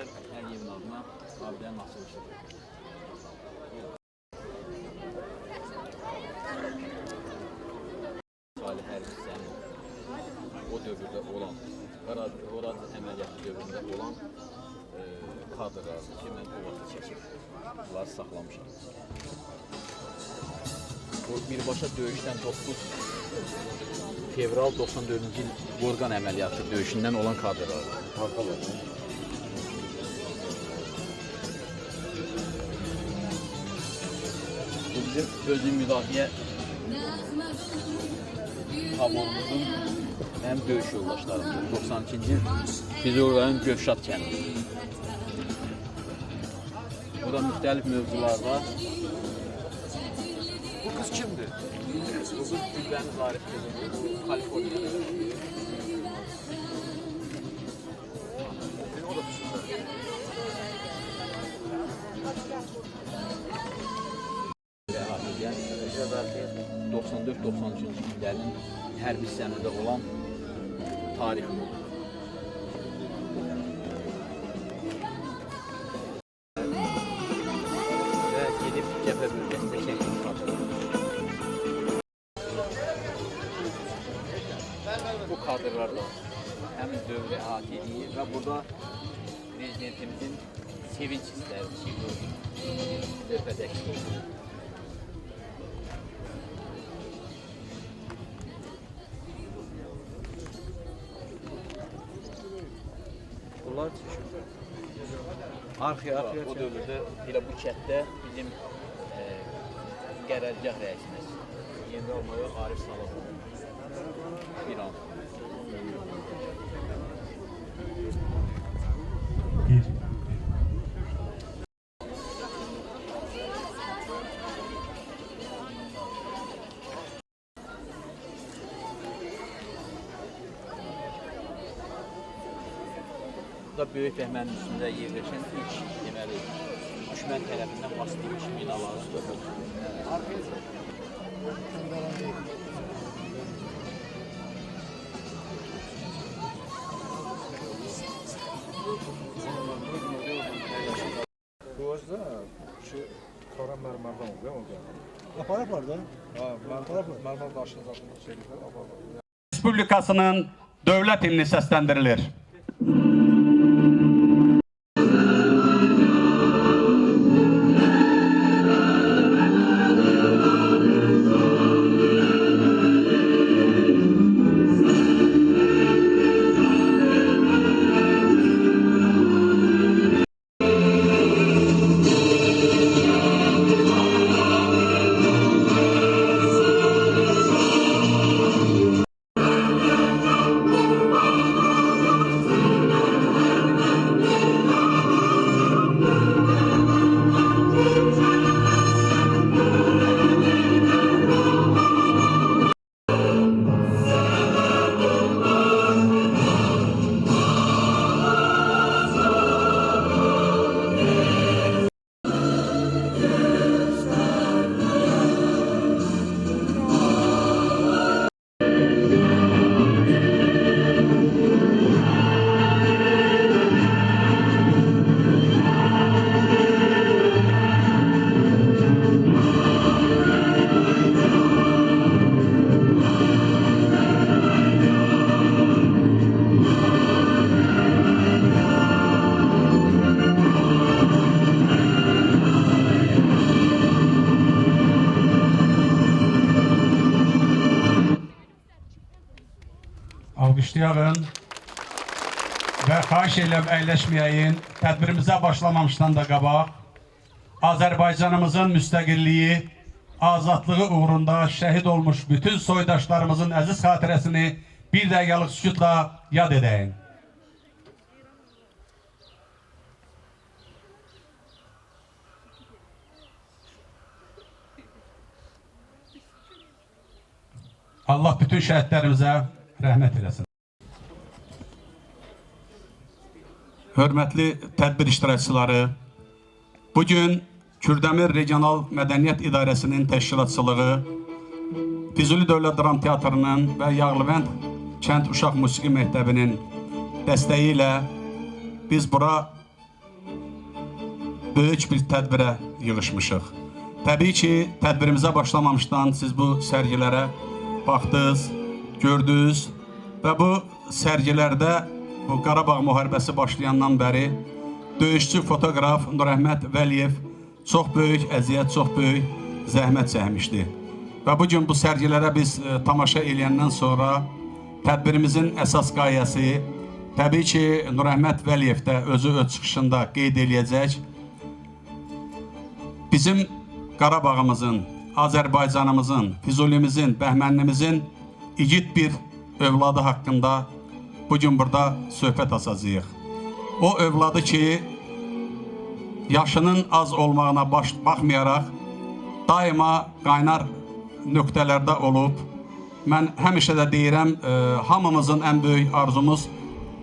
Əzər Əliyevin adına abidənin açılışıdır. Salih Hərbi hissənin o dövrdə olan, Qoradlı əməliyyatı dövründə olan kadrlardır ki, mən o vaxtda çəkib. Bunları saxlamışam. O birbaşa döyüşdən 9 fevral 94-cü il Qorqan əməliyyatı döyüşündən olan kadrlardır. Bu bizim özü müdafiə taborumuzun həm döyüş yoldaşlarımızdır. 92-ci il Füzuli Gövşat kəndi. Burada müxtəlif mövzularda. Bu kız kimdir? Bu kız Gülbəniz Arif kızıdır. Kaliforniya'da. O da bizimle. Və ahiriyən 94-93-cü illərin hərbi hissəmizdə olan tariximiz. Və gedib cəbhə bölgəsində çəkilmiş kadrlar. Bu kadrlar da həmin dövrə əhatə edir və burada prezidentimizin sevinç hissləri ki, bu lövhədə əks olunur. Bunlar çeşir. Arxiya o dövrdə elə bu kənddə bizim qərargah rəisimiz general-mayor Arif Salavov bir an. Bu da Böyük Bəhmənin üstündə yerləşən ilk deməli düşmən tərəfindən basılmış binaların Bu özde şu Toran mermerden oluyor mu? Aparat var da. Mermer daşını zaten şeylikler aparat. Respublikasının dövlət himni səsləndirilir. Alqışlayalım və xahiş edirəm əyləşməyəyin. Tədbirimizə başlamamışdan da qabaq Azərbaycanımızın müstəqilliyi, azadlığı uğrunda şəhid olmuş bütün soydaşlarımızın əziz xatirəsini bir dəqiqəlik sükutla yad edəyin. Allah bütün şəhidlərimizə rəhmət eləsin. Hörmətli tədbir iştirakçıları, bugün Kürdəmir Regional Mədəniyyət İdarəsinin təşkilatçılığı, Füzuli Dövlət Dram Teatrının və Yağlıbənd Kənd Uşaq Musiqi Məktəbinin dəstəyi ilə biz bura böyük bir tədbirə yığışmışıq. Təbii ki, tədbirimizə başlamamışdan siz bu sərgilərə baxdınız, gördünüz və bu sərgilərdə bu Qarabağ müharibəsi başlayandan bəri döyüşçü fotoqraf Nurəhmət Vəliyev çox böyük əziyyət, çox böyük zəhmət çəkmişdi. Və bugün bu sərgilərə biz tamaşa eləyəndən sonra tədbirimizin əsas qayəsi təbii ki, Nurəhmət Vəliyev də özü öz çıxışında qeyd eləyəcək. Bizim Qarabağımızın, Azərbaycanımızın, Füzulimizin, Bəhmənnimizin igid bir övladı haqqında bugün burada söhbət açacağıq. O övladı ki, yaşının az olmağına baxmayaraq, daima qaynar nöqtələrdə olub. Mən həmişə də deyirəm, hamımızın ən böyük arzumuz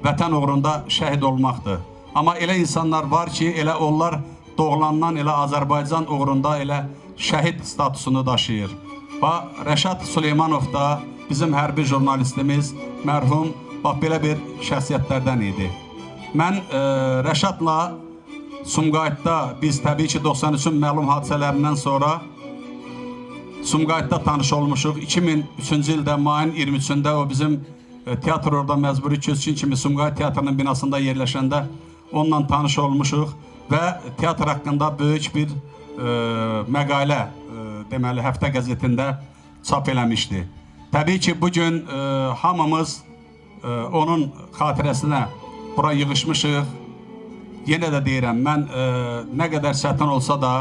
vətən uğrunda şəhid olmaqdır. Amma elə insanlar var ki, elə onlar doğulandan elə Azərbaycan uğrunda elə şəhid statusunu daşıyır. Və Rəşad Süleymanov da bizim hərbi jurnalistimiz, mərhum, belə bir şəxsiyyətlərdən idi. Mən Rəşadla Sumqayıtda, biz təbii ki 93-ün məlum hadisələrindən sonra Sumqayıtda tanış olmuşuq. 2003-cü ildə mayın 23-də o bizim teatr orada məcburi köçkün kimi Sumqayıt teatrının binasında yerləşəndə onunla tanış olmuşuq və teatr haqqında böyük bir məqalə deməli həftə qəzetində çap eləmişdi. Təbii ki bugün hamımız onun xatirəsinə bura yığışmışıq. Yenə də deyirəm, mən nə qədər çətin olsa da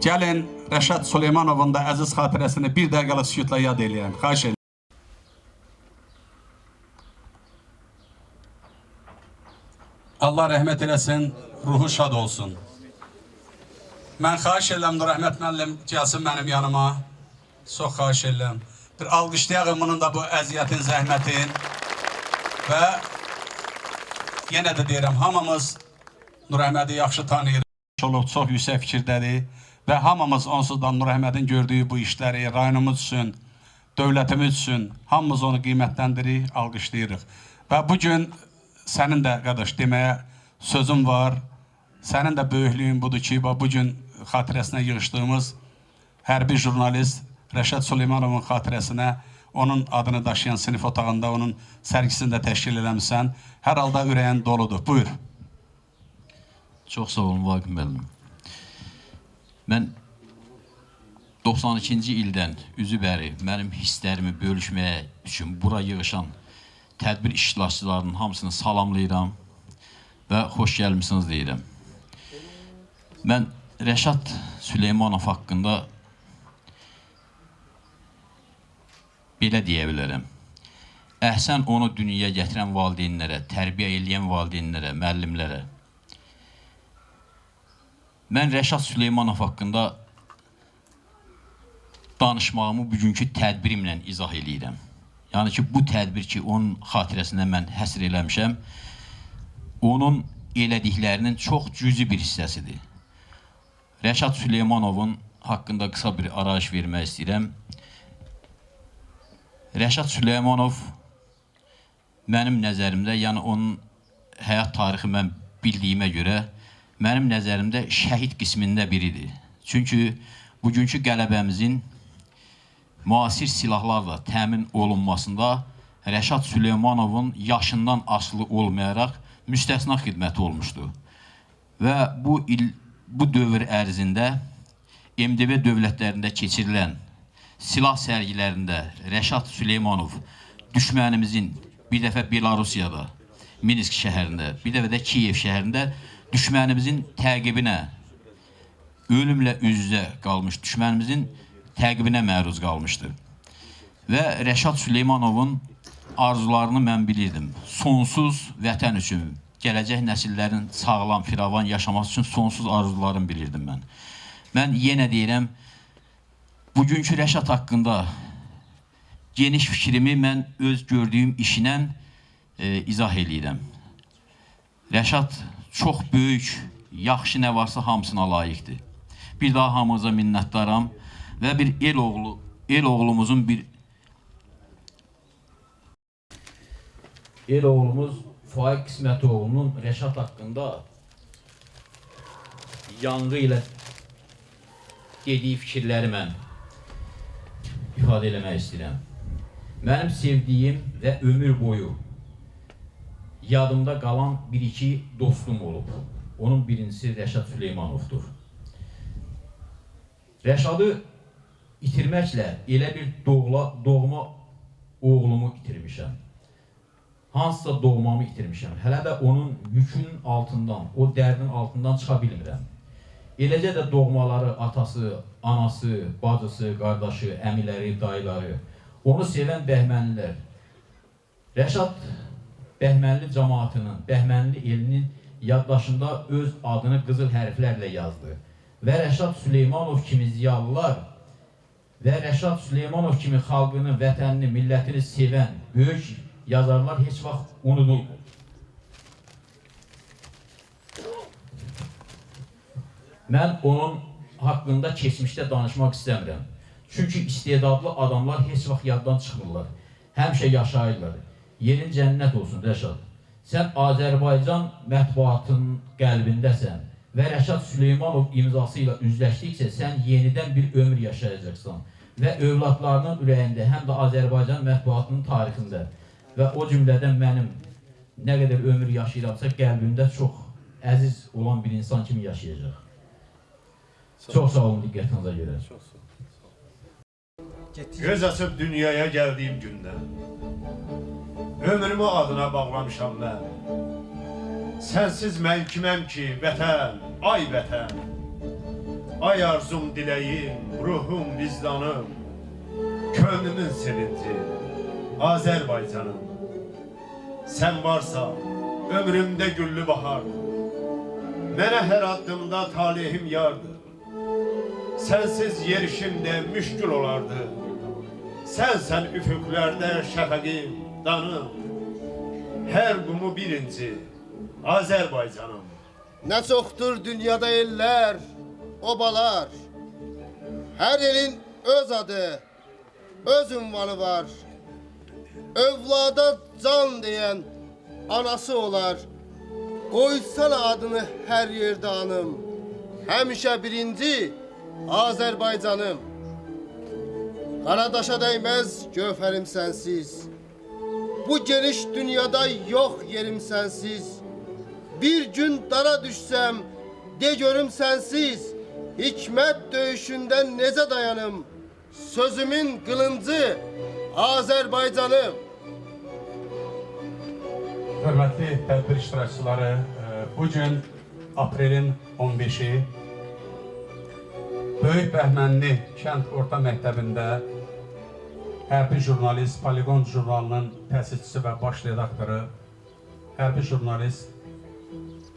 gəlin Rəşad Süleymanovun da əziz xatirəsini bir dəqiqəlik sükutla yad eləyəm. Xahiş edirəm. Allah rəhmət eləsin, ruhu şad olsun. Mən xahiş edirəm Nurəhmət müəllim gəlsin mənim yanıma. Çox xahiş edirəm. Bir alqışlayaq bunun da bu əziyyətin, zəhmətin. Və yenə də deyirəm, hamımız Nurəhməti yaxşı tanıyırıq. Çox yüksək fikirdədir. Və hamımız onsuz da Nurəhmətin gördüyü bu işləri rayonumuz üçün, dövlətimiz üçün hamımız onu qiymətləndiririk, alqışlayırıq. Və bugün sənin də qardaş deməyə sözüm var. Sənin də böyüklüyün budur ki, bugün xatirəsinə yığışdığımız hərbi jurnalist Rəşad Süleymanovun xatirəsinə onun adını daşıyan sinif otağında onun sərgisini də təşkil eləmişsən. Hər halda ürəyin doludur. Buyur. Çox sağ olun, Vaqif müəllim. Mən 92-ci ildən üzü bəri mənim hisslərimi bölüşməyə üçün bura yığışan tədbir iştirakçılarının hamısını salamlayıram və xoş gəlmişsiniz deyirəm. Mən Rəşad Süleymanov haqqında belə deyə bilərəm. Əhsən onu dünyaya gətirən valideynlərə, tərbiyə eləyən valideynlərə, müəllimlərə. Mən Rəşad Süleymanov haqqında danışmağımı bugünkü tədbirimlə izah eləyirəm. Yəni ki, bu tədbir ki, onun xatirəsində mən həsr eləmişəm, onun elədiklərinin çox cüzi bir hissəsidir. Rəşad Süleymanovun haqqında qısa bir arayış vermək istəyirəm. Rəşad Süleymanov mənim nəzərimdə, yəni onun həyat tarixi mən bildiyimə görə, mənim nəzərimdə şəhid qismində biridir. Çünki bugünkü qələbəmizin müasir silahlarla təmin olunmasında Rəşad Süleymanovun yaşından asılı olmayaraq müstəsna xidməti olmuşdu. Və bu dövr ərzində MDB dövlətlərində keçirilən silah sərgilərində Rəşad Süleymanov düşmənimizin bir dəfə Belarusiyada, Minsk şəhərində, bir dəfə də Kiyev şəhərində düşmənimizin təqibinə, ölümlə üz-üzə qalmış düşmənimizin təqibinə məruz qalmışdı. Və Rəşad Süleymanovun arzularını mən bilirdim. Sonsuz vətən üçün, gələcək nəsillərin sağlam, firavan yaşaması üçün sonsuz arzularını bilirdim mən. Mən yenə deyirəm, bugünkü Rəşad haqqında geniş fikrimi mən öz gördüyüm işinə izah edirəm. Rəşad çox böyük, yaxşı nə varsa hamısına layiqdir. Bir daha hamımıza minnətdaram və bir el oğlumuz Faiq Qismətoğlu'nun Rəşad haqqında yanğı ilə dediyi fikirləri mən ifadə eləmək istəyirəm. Mənim sevdiyim və ömür boyu yadımda qalan bir-iki dostum olub. Onun birincisi Rəşad Süleymanovdur. Rəşadı itirməklə elə bir doğma oğlumu itirmişəm. Hansısa doğmamı itirmişəm. Hələ də onun yükünün altından, o dərdin altından çıxa bilmirəm. Eləcə də doğmaları, atası, anası, bacısı, qardaşı, əmiləri, dayıları, onu sevən bəhmənlilər. Rəşad Bəhmənli cəmaatının, Bəhmənli elinin yaddaşında öz adını qızıl hərflərlə yazdı. Və Rəşad Süleymanov kimi ziyalılar və Rəşad Süleymanov kimi xalqını, vətənini, millətini sevən böyük yazarlar heç vaxt unudulmur. Mən onun haqqında keçmişdə danışmaq istəmirəm. Çünki istedadlı adamlar heç vaxt yaddan çıxmırlar. Həmişə yaşayırlar. Yerin cənnət olsun Rəşad. Sən Azərbaycan mətbuatının qəlbindəsən və Rəşad Süleymanov imzası ilə üzləşdikcə sən yenidən bir ömür yaşayacaqsan və övladlarının ürəyində, həm də Azərbaycan mətbuatının tarixində və o cümlədən mənim nə qədər ömür yaşayıramsa qəlbimdə çox əziz olan bir insan kimi yaşayacaq. Çox sağ olun diqqətinizə görə. Göz açıb dünyaya gəldiyim gündən ömrümü adına bağlamışam mən. Sənsiz mən kiməm ki, vətən, ay vətən. Ay arzum, diləyim, ruhum, vicdanım, könlümün sevinci, Azərbaycanım. Sən varsa ömrümdə güllü bahardır. Mənə hər addımda talihim yardır. Sənsiz yerişimdə müşkül olardı. Sənsən üfüqlərdə şəfəqim, danım. Hər qumu birinci, Azərbaycanım. Nə çoxdur dünyada ellər, obalar. Hər elin öz adı, öz ünvanı var. Övlada can deyən anası olar. Qoysana adını hər yerdə anım. Həmişə birinci Azərbaycanım. Qaradaşa dəyməz gövhərim sənsiz. Bu geniş dünyada yox yerim sənsiz. Bir gün dara düşsəm, de görüm sənsiz. Hikmət döyüşündə necə dayanım? Sözümün qılıncı Azərbaycanım. Hörmətli tədbir iştirakçıları, bugün aprelin 15-i Böyük Bəhmənli Kənd Orta Məktəbində hərbi jurnalist, Poligon jurnalının təsisçisi və baş redaktoru, hərbi jurnalist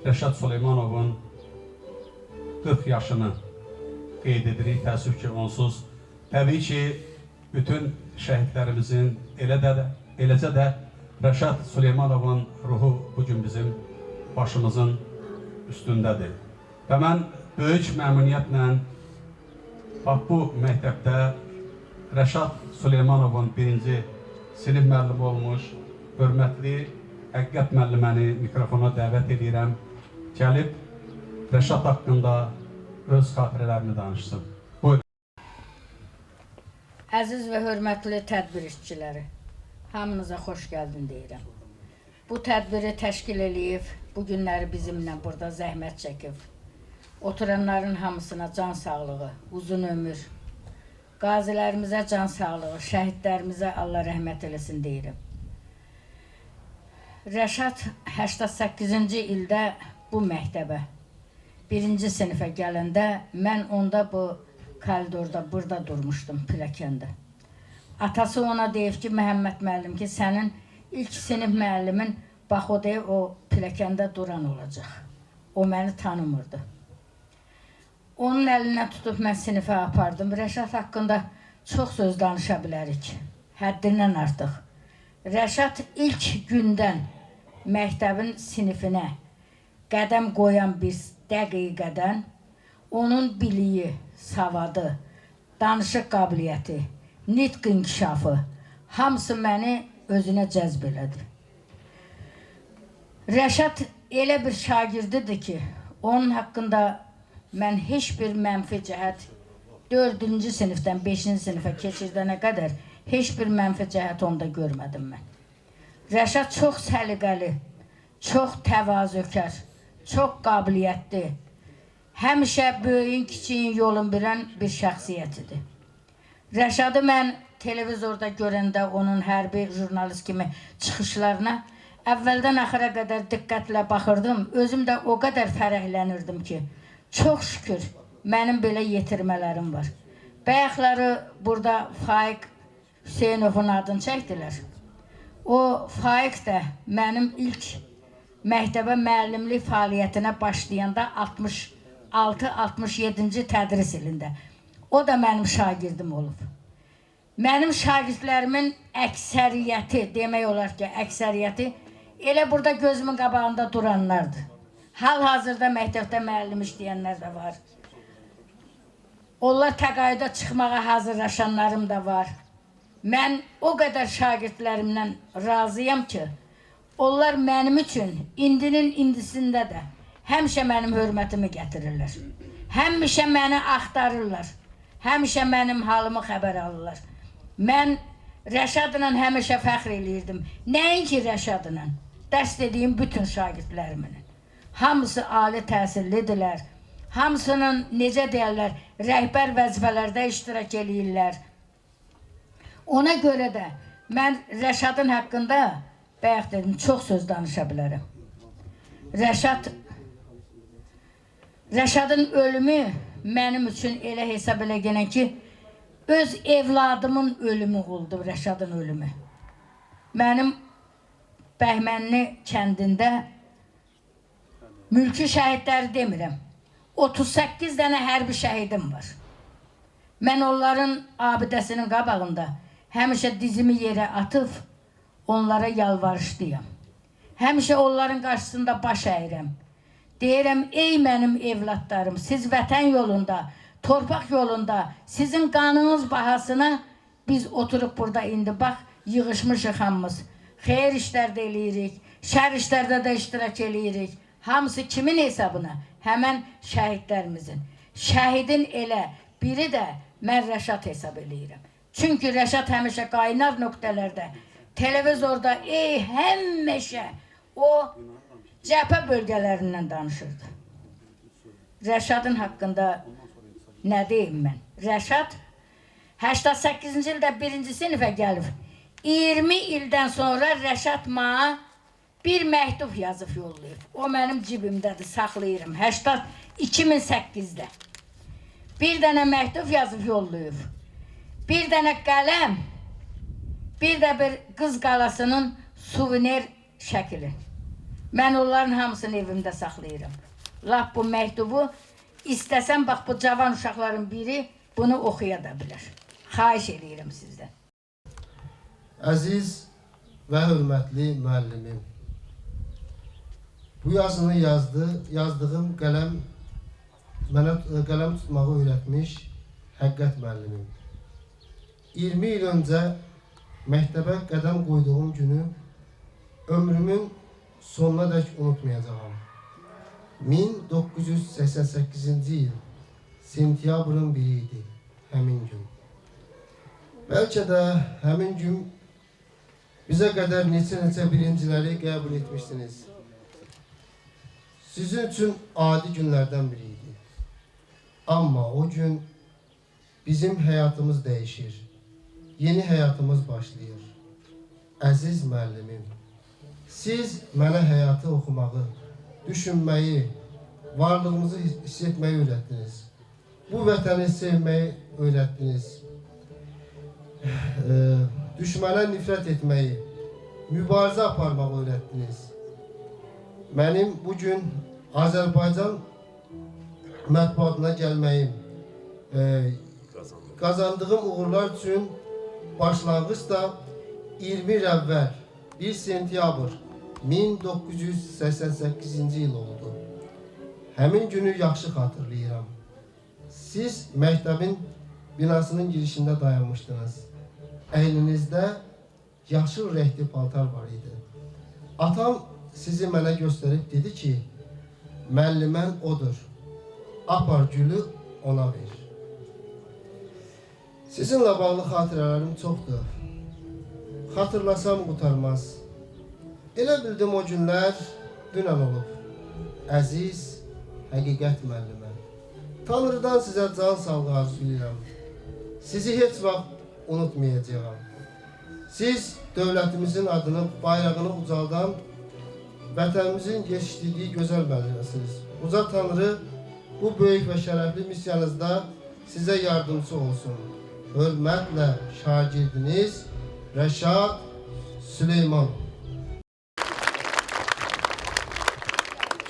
Rəşad Süleymanovun 40 yaşını qeyd edirik. Təəssüf ki, onsuz. Təbii ki, bütün şəhidlərimizin, eləcə də Rəşad Süleymanovun ruhu bugün bizim başımızın üstündədir. Və mən böyük məmnuniyyətlə bu məktəbdə Rəşad Süleymanovun birinci sinif müəllimi olmuş, hörmətli Həqiqət müəlliməni mikrofona dəvət edirəm. Gəlib Rəşad haqqında öz xatirələrini danışsın. Buyurun. Əziz və hörmətli tədbir işçiləri, hamınıza xoş gəldin deyirəm. Bu tədbiri təşkil eləyib, bu günləri bizimlə burada zəhmət çəkib. Oturanların hamısına can sağlığı, uzun ömür, qazilərimizə can sağlığı, şəhidlərimizə Allah rəhmət eləsin deyirəm. Rəşad 88-ci ildə bu məktəbə, 1-ci sinifə gələndə mən onda bu koridorda, burada durmuşdum, pilləkəndə. Atası ona deyib ki, Məhəmməd müəllim ki, sənin ilk sinif müəllimin bax o deyib, o pilləkəndə duran olacaq. O məni tanımırdı. Onun əlinə tutub mən sinifə apardım. Rəşad haqqında çox söz danışa bilərik, həddindən artıq. Rəşad ilk gündən məktəbin sinifinə qədəm qoyan bir dəqiqədən onun biliyi, savadı, danışıq qabiliyyəti, nitq inkişafı hamısı məni özünə cəzb elədi. Rəşad elə bir şagirdidir ki, onun haqqında mən heç bir mənfi cəhət 4-cü sinifdən 5-ci sinifə keçirdənə qədər heç bir mənfi cəhət onda görmədim mən. Rəşad çox səliqəli, çox təvazökar, çox qabiliyyətli, həmişə böyüyün, kiçiyin yolun bilən bir şəxsiyyət idi. Rəşadı mən televizorda görəndə onun hərbi jurnalist kimi çıxışlarına əvvəldən axıra qədər diqqətlə baxırdım. Özüm də o qədər fərəhlənirdim ki, çox şükür mənim belə yetirmələrim var. Bayaqları burada Faiq Hüseynovun adını çəkdilər. O Faiq də mənim ilk məktəbə müəllimlik fəaliyyətinə başlayanda 66-67-ci tədris ilində. O da mənim şagirdim olub. Mənim şagirdlərimin əksəriyyəti, demək olar ki, əksəriyyəti elə burada gözümün qabağında duranlardır. Hal-hazırda məktəbdə müəllim işləyənlər də var. Onlar təqaüdə çıxmağa hazırlaşanlarım da var. Mən o qədər şagirdlərimdən razıyam ki, onlar mənim üçün indinin indisində də həmişə mənim hörmətimi gətirirlər. Həmişə məni axtarırlar. Həmişə mənim halımı xəbər alırlar. Mən Rəşadla həmişə fəxr eləyirdim. Nəinki Rəşadla, dərs dediyim bütün şagirdlərimin. Hamısı ali təhsillidirlər. Hamısının, necə deyərlər, rəhbər vəzifələrdə iştirak eləyirlər. Ona görə də mən Rəşadın haqqında, bayaq dedim, çox söz danışa bilərəm. Rəşadın ölümü mənim üçün elə hesab elə gələn ki, öz evladımın ölümü oldu, Rəşadın ölümü. Mənim Bəhmənli kəndində mülki şəhidləri demirəm. 38 dənə hərbi şəhidim var. Mən onların abidəsinin qabağında həmişə dizimi yerə atıb onlara yalvarışlıyam. Həmişə onların qarşısında baş əyirəm. Deyirəm, ey mənim evladlarım, siz vətən yolunda, torpaq yolunda, sizin qanınız bahasına biz oturup burada indi bax, yığışmışıq hamımız. Xeyir işlərdə eləyirik, şər işlərdə də iştirak eləyirik. Hamısı kimin hesabına? Həmən şəhidlərimizin. Şəhidin elə biri də mən Rəşad hesab eləyirəm. Çünki Rəşad həmişə qaynar nöqtələrdə, televizorda, həmişə o cəbhə bölgələrindən danışırdı. Rəşadın haqqında nə deyim mən? Rəşad 88-ci ildə 1-ci sinifə gəlib. 20 ildən sonra Rəşad mənə bir məktub yazıb yollayıb. O mənim cibimdədir, saxlayıram. 2008-də. Bir dənə məktub yazıb yollayıb. Bir dənə qələm, bir də bir Qız Qalasının suvenir şəkili. Mən onların hamısını evimdə saxlayıram. Laf bu məktubu istəsəm, bax bu cavan uşaqların biri bunu oxuya da bilər. Xahiş edirəm sizdən. Əziz və hörmətli müəllimim, bu yazını yazdığım qələm mənə qələm tutmağı öyrətmiş həqiqət müəllimim. 20 il öncə məktəbə qədəm qoyduğum günü ömrümün sonuna dək unutmayacağam. 1988-ci il sentyabrın 1-i idi həmin gün. Bəlkə də həmin gün bizə qədər neçə birinciləri qəbul etmişsiniz. Sizin üçün adi günlərdən biri idi. Amma o gün bizim həyatımız dəyişir. Yeni həyatımız başlayır. Əziz müəllimim, siz mənə həyatı oxumağı, düşünməyi, varlığımızı hiss etməyi öyrətdiniz. Bu vətəni sevməyi öyrətdiniz. Düşmənə nifrət etməyi, mübarizə aparmağı öyrətdiniz. Mənim bugün Azərbaycan mətbuatına gəlməyim, qazandığım uğurlar üçün başlanğıc da 20 il əvvəl 1 sentyabr 1988-ci il oldu. Həmin günü yaxşı xatırlayıram. Siz məktəbin binasının girişində dayanmışdınız. Əyninizdə yaşıl rəngli paltar var idi. Atam sizi mənə göstərib dedi ki, müəllimən odur. apar gülü ona ver. Sizinlə bağlı xatirələrim çoxdur. Xatırlasam qurtarmaz. Elə bildim o günlər dünən olub. Əziz, həqiqət müəllimə. Tanrıdan sizə can sağlığı arzulayıram. Sizi heç vaxt unutmayacağım. Siz dövlətimizin adını, bayrağını ucaldan, vətənimizin yetişdirdiyi gözəl müəlliməsiniz. Uca Tanrı bu böyük və şərəfli missiyanızda sizə yardımcı olsun. Hörmətlə şagirdiniz Rəşad Süleyman.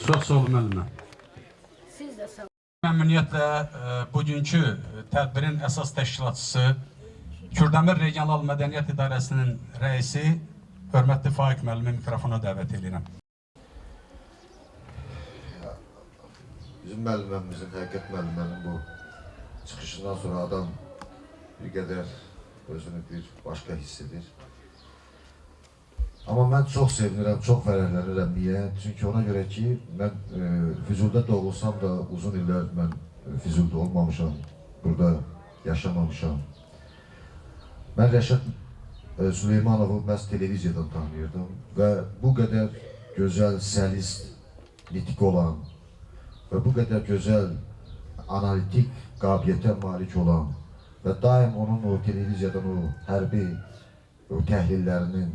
Çox sağ olun müəllimə. Siz də sağ olun. Məmnuniyyətlə bugünkü tədbirin əsas təşkilatçısı, Kürdəmir Regional Mədəniyyət İdarəsinin rəisi, hörmətli Faiq müəllimi mikrofona dəvət edirəm. Bizim müəlliməmizin, həqiqət müəllimənin bu çıxışından sonra adam bir qədər özünü bir başqa hiss edir. Amma mən çox sevinirəm, çox fərəhlənirəm. Niyə? Çünki ona görə ki, mən Füzulda doğulsam da uzun illər mən Füzulda olmamışam, burada yaşamamışam. Mən Rəşad Süleymanovu məhz televiziyadan tanıyırdım və bu qədər gözəl, səlist, nitik olan və bu qədər gözəl, analitik qabiliyyətə malik olan və daim onun o televiziyadan o hərbi təhlillərinin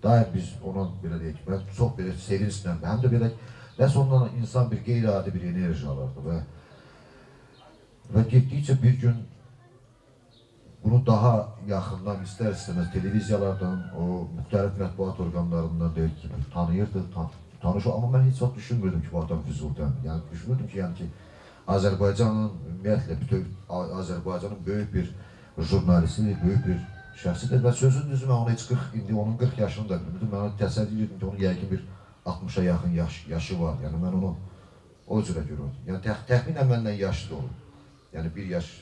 daim biz ona belə deyək, mən çox belə sevinclə, həm də belə nəsə ondan insan bir qeyri-adi bir enerji alırdı və getdikcə bir gün bunu daha yaxından istər-istəməz televiziyalardan, o müxtəlif mətbuat orqanlarından deyək ki, tanıyırdı, tanışır, amma mən heç vaxt düşünmürdüm ki, bu adam Füzuldan. Yəni düşünmürdüm ki, Azərbaycanın, ümumiyyətlə, bütün Azərbaycanın böyük bir jurnalistidir, böyük bir şəxsidir və sözün düzü mən onu heç 40, indi onun 40 yaşını da bilmirdim, mən onu təsəvvür edirdim ki, onun yəqin bir 60-a yaxın yaşı var, yəni mən onu o cürə görürdüm. Yəni təxminən məndən yaşlı da olur, yəni bir yaş,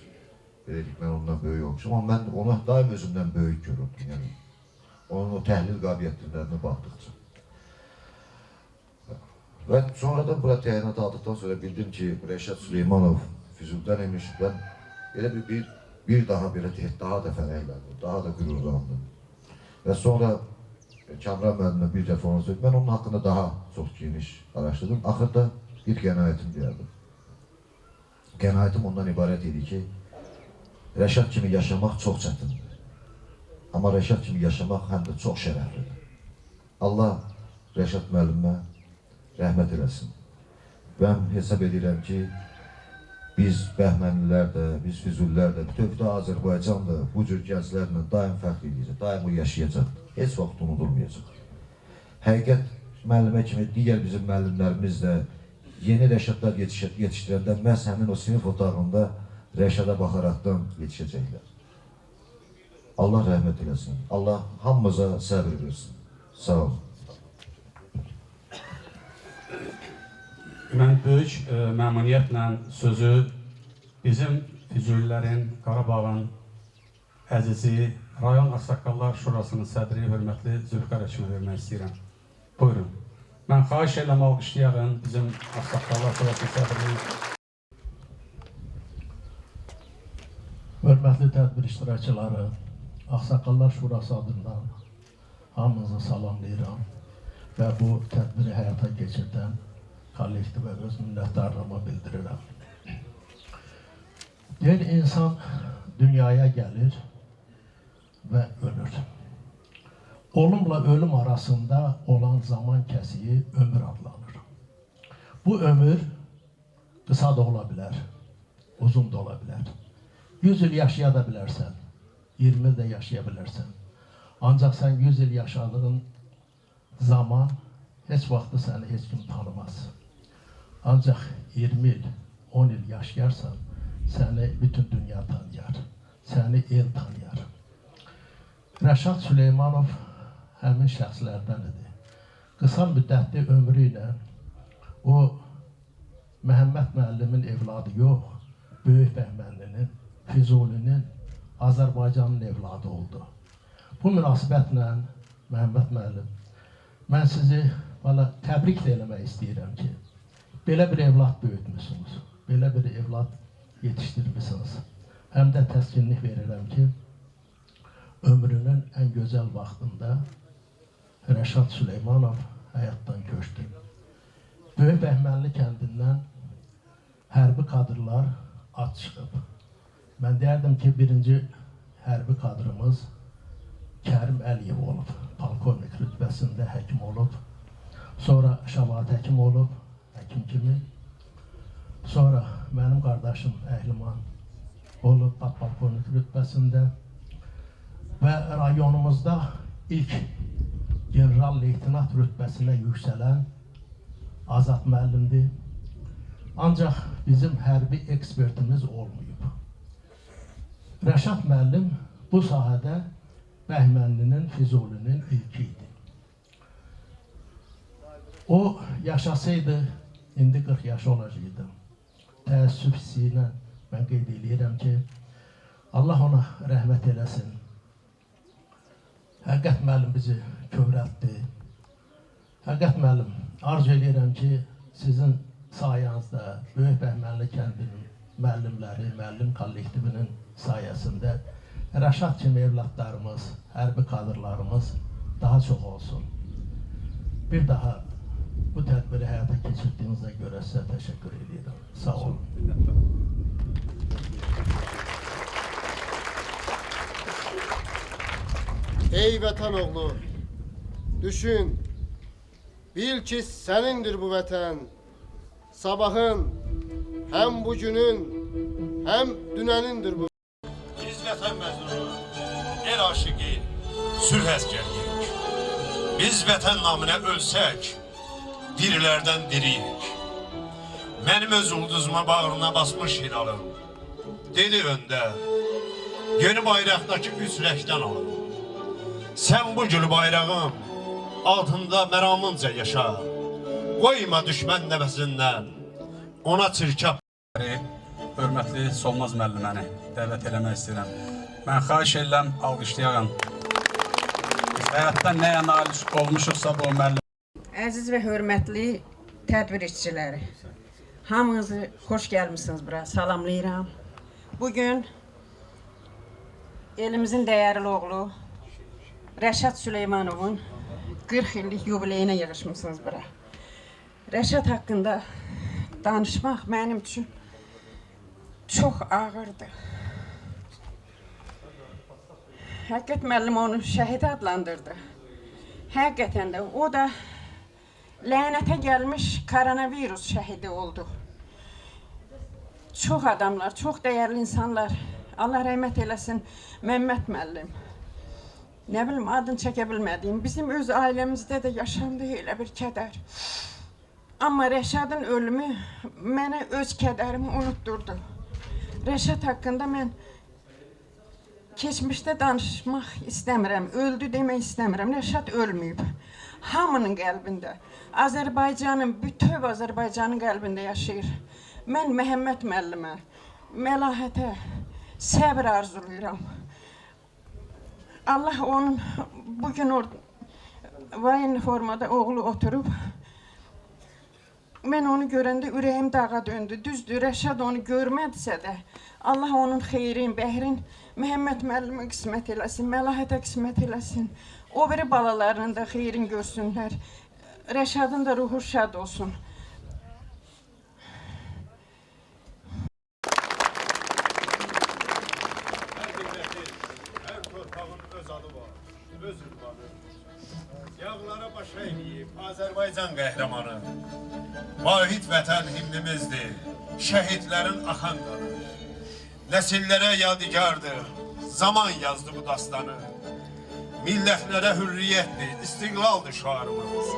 belədik, mən ondan böyük olmuşum, amma mən onu daim özümdən böyük görürdüm, yəni onun o təhlil qabiliyyətlərinə baxdıqca. Və sonradan bura təyinat aldıqdan sonra bildim ki, Rəşad Süleymanov Füzuldan imiş, mən elə bir daha belə deyək, daha da fərəhləndim, daha da qürurlandım. Və sonra Kamran müəllimə bir dəfə onu söylədim, mən onun haqqında daha çox geniş araşdırdım. Axırda bir qənaətim gəldi. Qənaətim ondan ibarət idi ki, Rəşad kimi yaşamaq çox çətindir. Amma Rəşad kimi yaşamaq həm də çox şərəflidir. Allah Rəşad müəllimə rəhmət eləsin. Mən hesab edirəm ki, biz Bəhmənlilər də, biz Füzulilər də, bütövdə Azərbaycan da bu cür gənclərlə daim fəxr edəcək, daim o yaşayacaq, heç vaxt unudulmayacaq. Həqiqət müəllimə kimi digər bizim müəllimlərimiz də yeni Rəşadlar yetişdirəndə məhz həmin o sinif otağında Rəşada baxaraqdan yetişəcəklər. Allah rəhmət eləsin, Allah hamımıza səbir versin. Sağ olun. Mən böyük məmnuniyyətlə sözü bizim Füzulilərin, Qarabağın əzizi, Rayon Ağsaqqallar Şurasının sədri, hörmətli Zülfikar Həkimə vermək istəyirəm. Buyurun. Mən xahiş edirəm, alqışlayarım bizim Ağsaqqallar Şurasının sədri. Hörmətli tədbir iştirakçıları, Ağsaqqallar Şurası adından hamınızı salamlayıram və bu tədbiri həyata keçirdən kollektivə öz minnətdarlığımı bildirirəm. Deyir, insan dünyaya gəlir və ölür. Olumla ölüm arasında olan zaman kəsiyi ömür adlanır. Bu ömür qısa da ola bilər, uzun da ola bilər. 100 il yaşaya da bilərsən, 20 il də yaşaya bilərsən. Ancaq sən 100 il yaşadığın zaman heç vaxtı səni heç kim tanımaz. Ancaq 20 il, 10 il yaşayarsan, səni bütün dünya tanıyar, səni el tanıyar. Rəşad Süleymanov həmin şəxslərdən idi. Qısa müddətli ömrü ilə o, Məhəmməd müəllimin evladı yox, Böyük Bəhmənlinin, Füzulinin, Azərbaycanın evladı oldu. Bu münasibətlə, Məhəmməd müəllim, mən sizi təbrik də eləmək istəyirəm ki, belə bir evlad böyütmüşsünüz, belə bir evlad yetişdirmişsiniz. Həm də təskinlik verirəm ki, ömrünün ən gözəl vaxtında Rəşad Süleymanov həyatdan köçdü. Böyük Bəhmənli kəndindən hərbi kadrlar at çıxıb. Mən deyərdim ki, birinci hərbi kadrımız Kərim Əliyev olub. Polkovnik rütbəsində həkim olub. Sonra Şabat həkim olub, həkim kimi. Sonra mənim qardaşım Əhliman olub, polkovnik rütbəsində. Və rayonumuzda ilk general-leytinat rütbəsinə yüksələn Azad müəllimdir. Ancaq bizim hərbi ekspertimiz olmayıb. Rəşad müəllim bu sahədə Bəhmənlinin, Füzulinin ilki idi. O yaşasaydı, indi 40 yaş olacaqdı. Təəssüf hissi ilə mən qeyd edirəm ki, Allah ona rəhmət eləsin. Həqiqət müəllim bizi kövrəltdi. Həqiqət müəllim, arzu edirəm ki, sizin sayənizdə Böyük Bəhmənli kəndinin müəllimləri, müəllim kollektivinin sayəsində Rəşad kimi evlatlarımız, hərbi kadrlarımız daha çox olsun. Bir daha bu tədbiri həyata keçirdiyinizə görə sizə təşəkkür edirəm. Sağ olun. Ey vətən oğlu, düşün, bil ki sənindir bu vətən. Sabahın, həm bugünün, həm dünənindir bu. Biz vətən məzunu, el aşıqı, sülh əskəriyik. Biz vətən naminə ölsək, dirilərdən diriyik. Mənim öz ulduzuma bağrına basmış hiralım. Dedi öndə, yeni bayraqdakı üç rəngdən alın. Sən bu gül bayrağım, altında məramınca yaşa. Qoyma düşmən nəvəsindən, ona çirkab. Hörmətli Solmaz müəlliməni dəvət eləmək istəyirəm. Mən xahiş edirəm, alqışlayarım. Həyatda nəyə nail olmuşuqsa bu müəllim. Əziz və hörmətli tədbir işçiləri, hamınızı xoş gəlmişsiniz bura, salamlayıram. Bugün elimizin dəyərli oğlu Rəşad Süleymanovun 40 illik yubileyinə yığışmışsınız bura. Rəşad haqqında danışmaq mənim üçün çox ağırdı. Həqiqət müəllim onu şəhid adlandırdı. Həqiqətən də o da lənətə gəlmiş koronavirus şəhidi oldu. Çox adamlar, çox dəyərli insanlar, Allah rəhmət eləsin, Məmməd müəllim. Nə bilim, adını çəkə bilmədiyim, bizim öz ailəmizdə də yaşandı elə bir kədər. Amma Rəşadın ölümü mənə öz kədərimi unutturdu. Rəşad haqqında mən keçmişdə danışmaq istəmirəm, öldü demək istəmirəm. Rəşad ölməyib. Hamının qəlbində, Azərbaycanın, bütöv Azərbaycanın qəlbində yaşayır. Mən Məhəmməd müəllimə, Məlahətə səbr arzulayıram. Allah onun bugün vayen formada oğlu oturub, mən onu görəndə ürəyim dağa döndü. Düzdür, Rəşad onu görmədisə də, Allah onun xeyrin, bəhrin Məhəmməd müəllimə qismət eləsin, Məlahətə qismət eləsin. O biri balalarının da xeyrin görsünlər. Rəşadın da ruhu şad olsun. Hər torpağın öz adı var, öz ünvanı. Yağlara baş əyləyib Azərbaycan qəhrəmanı. Vahid vətən himnimizdir, şəhidlərin axan qanı. Nəsillərə yadigardır, zaman yazdı bu dastanı. Millətlərə hürriyyətdir, istiqlaldır şüarımız.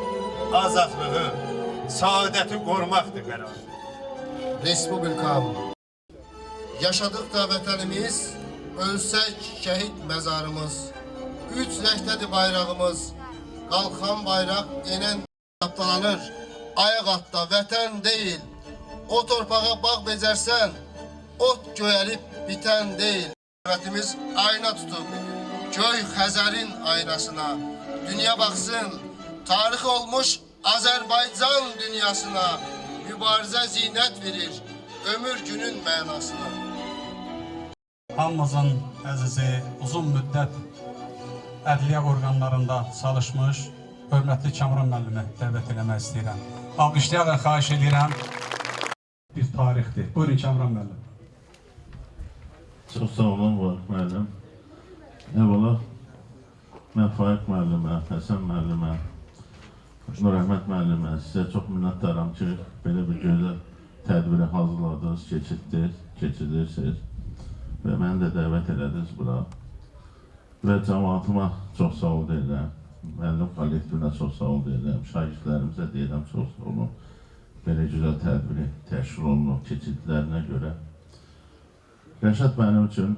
Azadlığı, saadəti qormaqdır qərar. Respublikam, yaşadıqda vətənimiz, ölsək şəhid məzarımız. Üç rəngdədir bayrağımız, qalxan bayraq enən tapdalanır. Ayaq atda vətən deyil, o torpağa bağ becərsən, ot göyəlib bitən deyil. Vətimiz ayna tutub, göy Xəzərin aynasına, dünya baxsın, tarix olmuş Azərbaycan dünyasına. Mübarizə zinət verir, ömür günün mənasına. Hamımızın əzizi, uzun müddət ədliyyə orqanlarında çalışmış hörmətli Kamran müəllimi dəvət eləmək istəyirəm. Alqışlayaraq xahiş edirəm. Bir tarixdir. Buyurun Kamran müəllim. Çox sağ olun Vahid müəllim. Əvvəla mən Faiq müəllimə, Həsən müəllimə, Nurəhmət müəllimə sizə çox minnətdaram ki, belə bir gözəl tədbiri hazırladınız, keçirirsiniz və məni də dəvət elədiniz bura. Və cəmatıma çox sağ ol deyirəm, müəllim kollektivinə çox sağ ol deyirəm, şagirdlərimizə deyirəm çox sağ olun. Belə gözəl tədbiri təşkil olunub keçirdiklərinə görə. Rəşad mənim üçün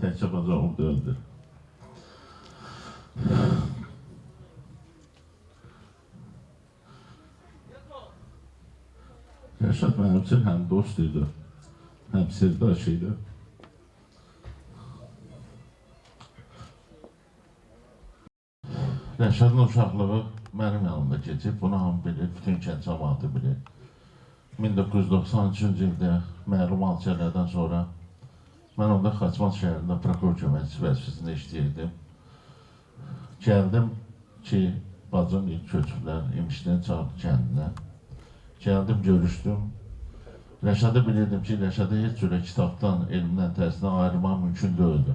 təkcə bacarıq deyildir. Rəşad mənim üçün həm dost idi, həm sirdaş idi. Rəşadın uşaqlığı mənim yanımda keçib, bunu hamı bilir, bütün kənd cəmaatı bilir. 1993-cü ildə məlum hadisələrdən sonra mən onda Xaçmaz şəhərində prokuror köməkçisi vəzifəsində işləyirdim. Gəldim ki, bacım ilk köçüblər, İmişdən çağırdı kəndinə. Gəldim, görüşdüm. Rəşadı bilirdim ki, Rəşadı heç cürə kitabdan, elmdən, tərsindən ayrılmaq mümkün deyildi.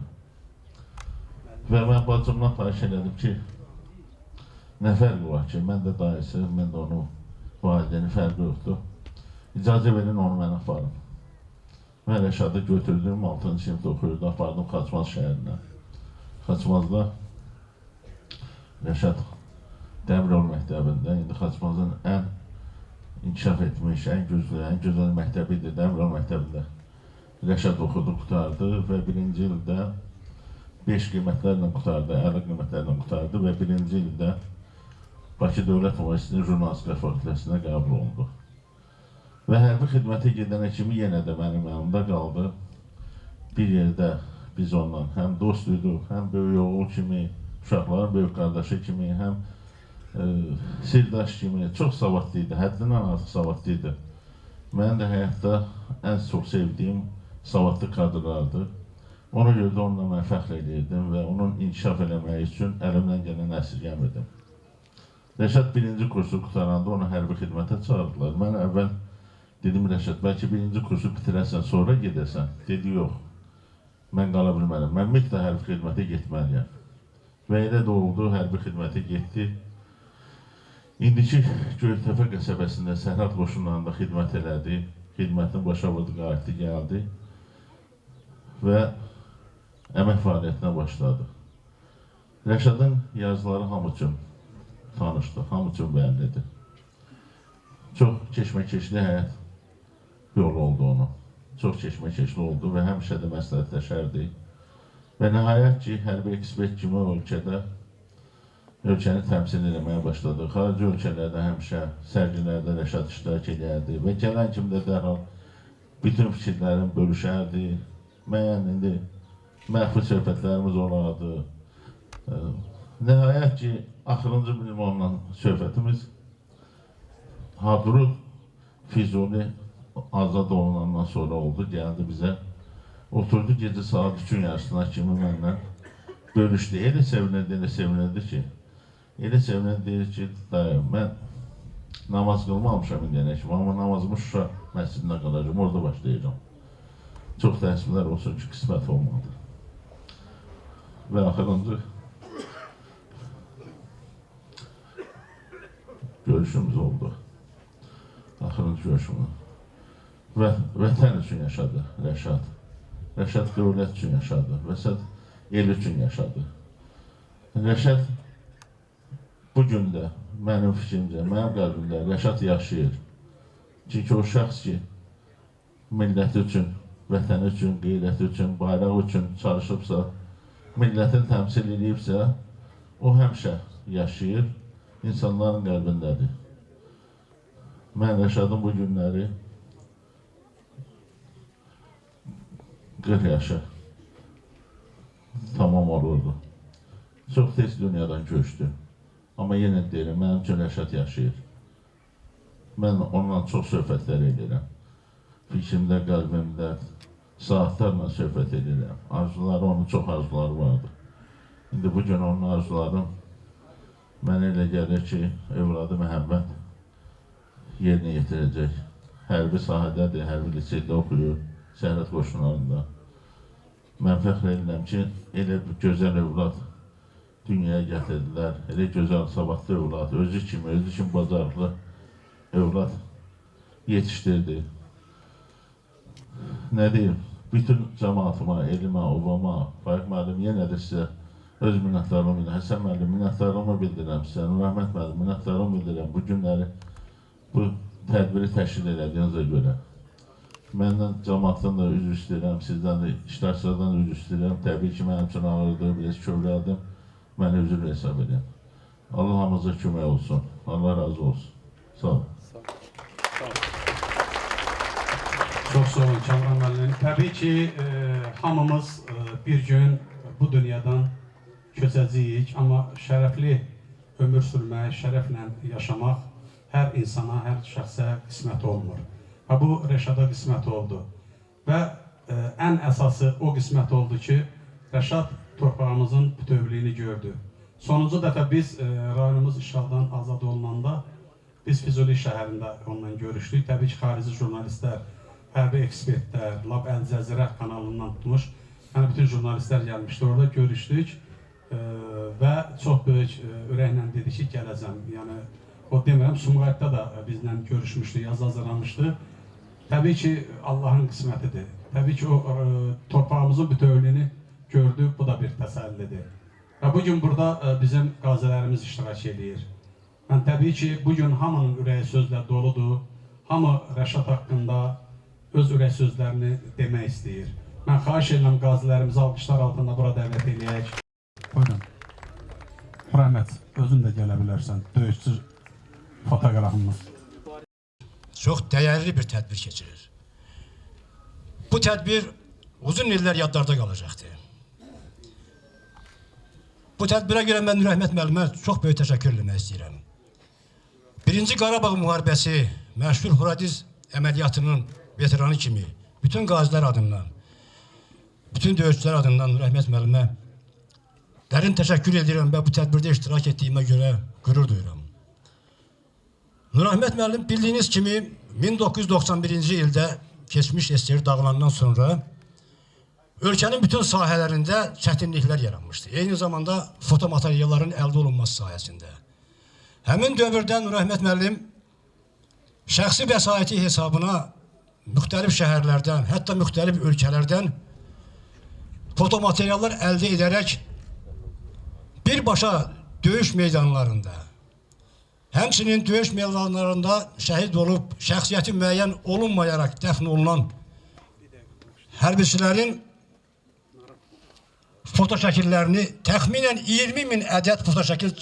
Və mən bacımdan xahiş elədim ki, nə fərqi var ki, mən də dayısı, mən də onun valideyni fərqi yoxdur. İcazə verin onu mən aparım. Mən Rəşadı götürdüm, 6-cı sinifdə oxuyurdu, apardım Xaçmaz şəhərinə. Xaçmazda Rəşad Dəmiryol məktəbində, indi Xaçmazın ən inkişaf etmiş, ən gözəl məktəbi idi, Dəmiryol məktəbində. Rəşad oxudu, qutardı və 1-ci ildə 5 qiymətlərlə qutardı, 50 qiymətlərlə qutardı və 1-ci ildə Bakı Dövlət Üniversitetinin jurnalistika fakültəsinə qəbul olundu. Və hərbi xidmətə gedənə kimi yenə də mənim yanımda qaldı. Bir yerdə biz ondan həm dost idik, həm böyük oğul kimi, uşaqların böyük qardaşı kimi, həm sirdaş kimi çox savadlı idi, həddindən artıq savadlı idi. Mənim də həyatda ən çox sevdiyim savadlı kadrlardır. Ona görə də onunla mən fəxr edirdim və onun inkişaf eləməyi üçün əlimdən gələn əsirgəmirdim. Rəşad 1-ci kursu qutaranda onu hərbi xidmətə çağırdılar. Mən əvvəl dedim Rəşad, bəlkə 1-ci kursu bitirəsən, sonra gedəsən. Dedi, yox, mən qala bilmərəm, mən mütləq hərbi xidmətə getməliyəm. Və elə də oldu, hərbi xidmətə getdi. İndiki Göytəpə qəsəbəsində Sərhəd qoşunlarında xidmət elədi. Xidmətin başa vurdu, qayıtdı, gəldi. Və əmək fəaliyyətinə başladı. Rəşadın yazıları hamı üçün tanışdı, hamı üçün bəllidir. Çox keşməkeşli həyat yolu oldu onu. Çox keşməkeşli oldu və həmişə də məsləhətləşərdi. Və nəhayət ki, hərbi ekspert kimi ölkəni təmsil eləməyə başladı. Xarici ölkələrdə həmişə sərgilərdə Rəşad iştirak edərdi və gələn kimi də dərhal bütün fikirlərini bölüşərdi. Müəyyən indi məxfi söhbətlərimiz olardı. Nəhayət ki, axırıncı bilim onunla söhbətimiz Hadrut Füzuli azad olunandan sonra oldu, gəldi bizə. Oturdu gecə saat 3-ün yarısına kimi mənlə bölüşdü. Elə sevinirdi ki, deyir ki, dayı, mən namaz qılmamışam indiyənə kimi, amma namazımı Şuşa məscidində qalacam, orada başlayacam. Çox təəssüflər olsun ki, qismət olmadı. Və axırıncı görüşümüz oldu. Axırıncı görüşümüz. Vətən üçün yaşadı Rəşad. Rəşad dövlət üçün yaşadı. Rəşad el üçün yaşadı. Rəşad bugün də mənim fikrimcə, mənim qəlbimdə Rəşad yaşayır. Çünki o şəxs ki, milləti üçün, vətəni üçün, qeyrəti üçün, bayraq üçün çalışıbsa, millətin təmsil edibsə, o həmişə yaşayır, insanların qəlbindədir. Mən Rəşadın bu günləri 40 yaşı tamam olurdu. Çox tez dünyadan köçdü. Amma yenə deyirəm, mənim üçün Rəşad yaşayır. Mən onunla çox söhbətlər edirəm. fikrimdə, qəlbimdə saatlarla söhbət edirəm. Arzuları, onun çox arzuları vardı. İndi bu gün onun arzuları mənə elə gəlir ki, övladı Məhəmməd yerinə yetirəcək. Hərbi sahədədir, hərbi liseydə oxuyur, Sərhəd qoşunlarında. Mən fəxr edirəm ki, elə bir gözəl övlad dünyaya gətirdilər, elə gözəl savadlı övlad, özü kimi bacarıqlı övlad yetişdirdi. Nə deyim, bütün cəmatıma, elimə, obama, Faiq müəllim, yenə də sizə öz minnətlarımı bildirirəm. Həsən müəllim, minnətlarımı bildirirəm sizə, Rəhmət müəllim, minnətlarımı bildirirəm. Bu günləri, bu tədbiri təşkil elədiyinizə görə. Məndən cəmaatdan da üzr istəyirəm, sizdən də, iştirakçılardan da üzr istəyirəm. Təbii ki, mənim üçün ağırdı, biraz kövrəldim. Mənə üzr hesab edin. Allah hamımıza kömək olsun. Allah razı olsun. Sağ olun. Çox sağ olun Kamran müəllim. Təbii ki, hamımız bir gün bu dünyadan köçəcəyik, amma şərəfli ömür sürmək, şərəflə yaşamaq hər insana, hər şəxsə qismət olmur. Və bu Rəşada qismət oldu. Və ən əsası o qismət oldu ki, Rəşad torpağımızın bütövlüyünü gördü. Sonuncu dəfə biz rayonumuz işğaldan azad olunanda biz Füzuli şəhərində onunla görüşdük. Təbii ki, xarici jurnalistlər, hərbi ekspertlər, Lab Əl-Cəzirə kanalından tutmuş, yəni bütün jurnalistlər gəlmişdi, orada görüşdük və çox böyük ürəklə dedi ki, gələcəm. Yəni, o demirəm, Sumqayıtda da bizlə görüşmüşdü, yazı hazırlamışdı. Təbii ki, Allahın qismətidir. Təbii ki, o torpağımızın bütövlüyünü gördük, bu da bir təsəllidir. Və bugün burada bizim qazilərimiz iştirak edir. Mən təbii ki, bugün hamının ürəyi sözlə doludur. Hamı Rəşad haqqında öz ürək sözlərini demək istəyir. Mən xahiş edirəm qazilərimizi alqışlar altında bura dəvət edək. Buyurun. Rəhmət, özün də gələ bilərsən. Döyüşçü fotoqrafımız. Çox dəyərli bir tədbir keçirir. Bu tədbir uzun illər yadlarda qalacaqdır. Bu tədbirə görə mən Rəhmət müəllimə çox böyük təşəkkür etmək istəyirəm. Birinci Qarabağ müharibəsi, məşhur Horadiz əməliyyatının veteranı kimi bütün qazilər adından, bütün döyüşçülər adından Rəhmət müəllimə dərin təşəkkür edirəm və bu tədbirdə iştirak etdiyimə görə qürur duyuram. Rəhmət müəllim bildiyiniz kimi 1991-ci ildə keçmiş SSR dağılandan sonra ölkənin bütün sahələrində çətinliklər yaranmışdı. Eyni zamanda fotomaterialların əldə olunması sayəsində. Həmin dövrdən Rəhmət müəllim şəxsi vəsaiti hesabına müxtəlif şəhərlərdən, hətta müxtəlif ölkələrdən fotomateriallar əldə edərək birbaşa döyüş meydanlarında, həmçinin döyüş meydanlarında şəhid olub, şəxsiyyəti müəyyən olunmayaraq dəfn olunan hərbiçilərin fotoşəkillərini təxminən 20.000 ədəd fotoşəkil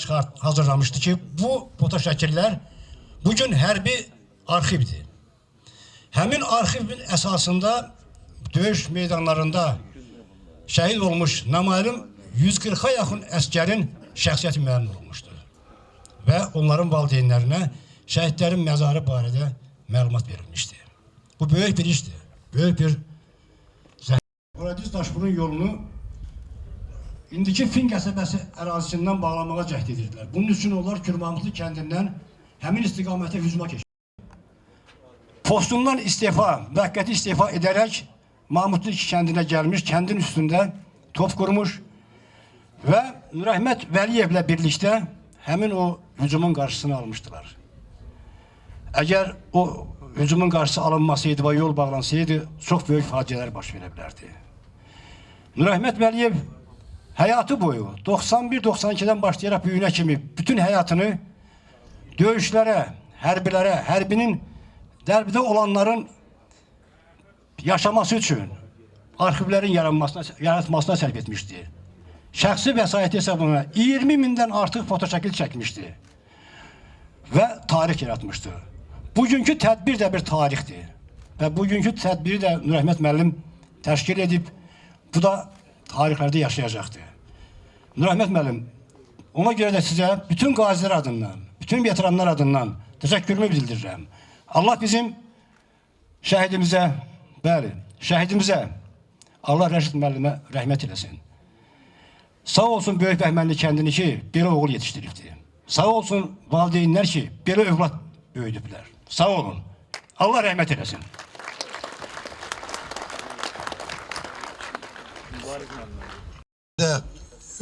hazırlamışdı ki, bu fotoşəkillər bugün hərbi arxivdir. Həmin arxivin əsasında döyüş meydanlarında şəhid olmuş namalum 140-a yaxın əskərin şəxsiyyəti müəyyən olunmuşdur. Və onların valideynlərinə şəhidlərin məzarı barədə məlumat verilmişdir. Bu böyük bir işdir. Böyük bir Horadiz Daşburun yolunu indiki Fin qəsəbəsi ərazisindən bağlamağa cəhd edirdilər. Bunun üçün onlar Kürmamutlu kəndindən həmin istiqamətə hücuma keçdi. Postundan istefa, müvəqqəti istefa edərək Mahmudlu kəndinə gəlmiş, kəndin üstündə top qurmuş və Rəhmət Vəliyevlə birlikdə həmin o hücumun qarşısını almışdılar. Əgər o hücumun qarşısı alınmasaydı və yol bağlansaydı, çox böyük faciələr baş verə bilərdi. Rəhmət Vəliyev həyatı boyu 91-92-dən başlayaraq büyüyünə kimi bütün həyatını döyüşlərə, hərbilərə, hərbinin dərbidə olanların yaşaması üçün arxivlərin yaratmasına sərf etmişdi. Şəxsi vəsaiti hesabına 20.000-dən artıq fotoşəkil çəkmişdi və tarix yaratmışdı. Bugünkü tədbir də bir tarixdir və bugünkü tədbiri də Rəhmət müəllim təşkil edib, bu da tarixlərdə yaşayacaqdır. Rəhmət müəllim, ona görə də sizə bütün qazilər adından, bütün veteranlar adından təşəkkürümü bildirirəm. Allah bizim şəhidimizə, bəli, şəhidimizə Allah Rəşid müəllimə rəhmət eləsin. Sağ olsun Böyük Bəhmənli kəndini ki, belə oğul yetişdiribdir. Sağ olsun valideynlər ki, belə övlad böyüdüblər. Sağ olun. Allah rəhmət eləsin.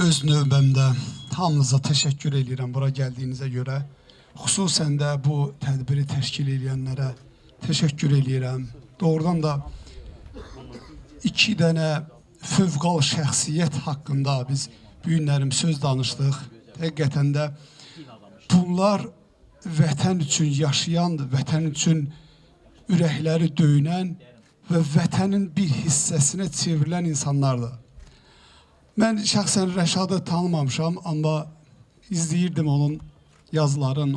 Öz növbəmdə hamınıza təşəkkür edirəm bura gəldiyinizə görə. Xüsusən də bu tədbiri təşkil edənlərə təşəkkür edirəm. Doğrudan da 2 dənə fövqal şəxsiyyət haqqında biz bu günlərim söz danışdıq. Həqiqətən də bunlar vətən üçün yaşayan, vətən üçün ürəkləri döyünən və vətənin bir hissəsinə çevrilən insanlardır. Mən şəxsən Rəşadı tanımamışam, amma izləyirdim onun yazıların,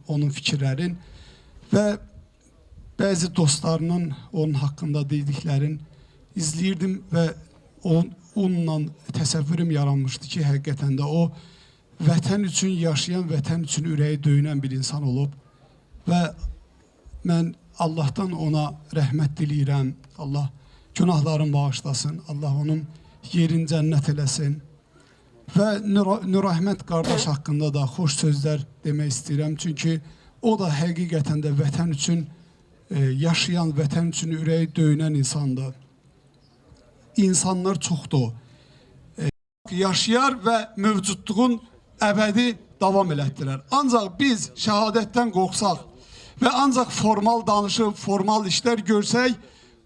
onun fikirlərin və bəzi dostlarının onun haqqında dediklərin izləyirdim və onunla təsəvvürüm yaranmışdı ki, həqiqətən də o vətən üçün yaşayan, vətən üçün ürəyi döyünən bir insan olub və mən Allahdan ona rəhmət diləyirəm. Allah günahlarını bağışlasın, Allah onun yerin cənnət eləsin. Və Nurahmət qardaş haqqında da xoş sözlər demək istəyirəm. Çünki o da həqiqətən də vətən üçün yaşayan, vətən üçün ürəyi döyünən insandır. İnsanlar çoxdur. Yaşayar və mövcudluğun əbədi davam elətdirər. Ancaq biz şəhadətdən qorxsaq və ancaq formal danışıb, formal işlər görsək,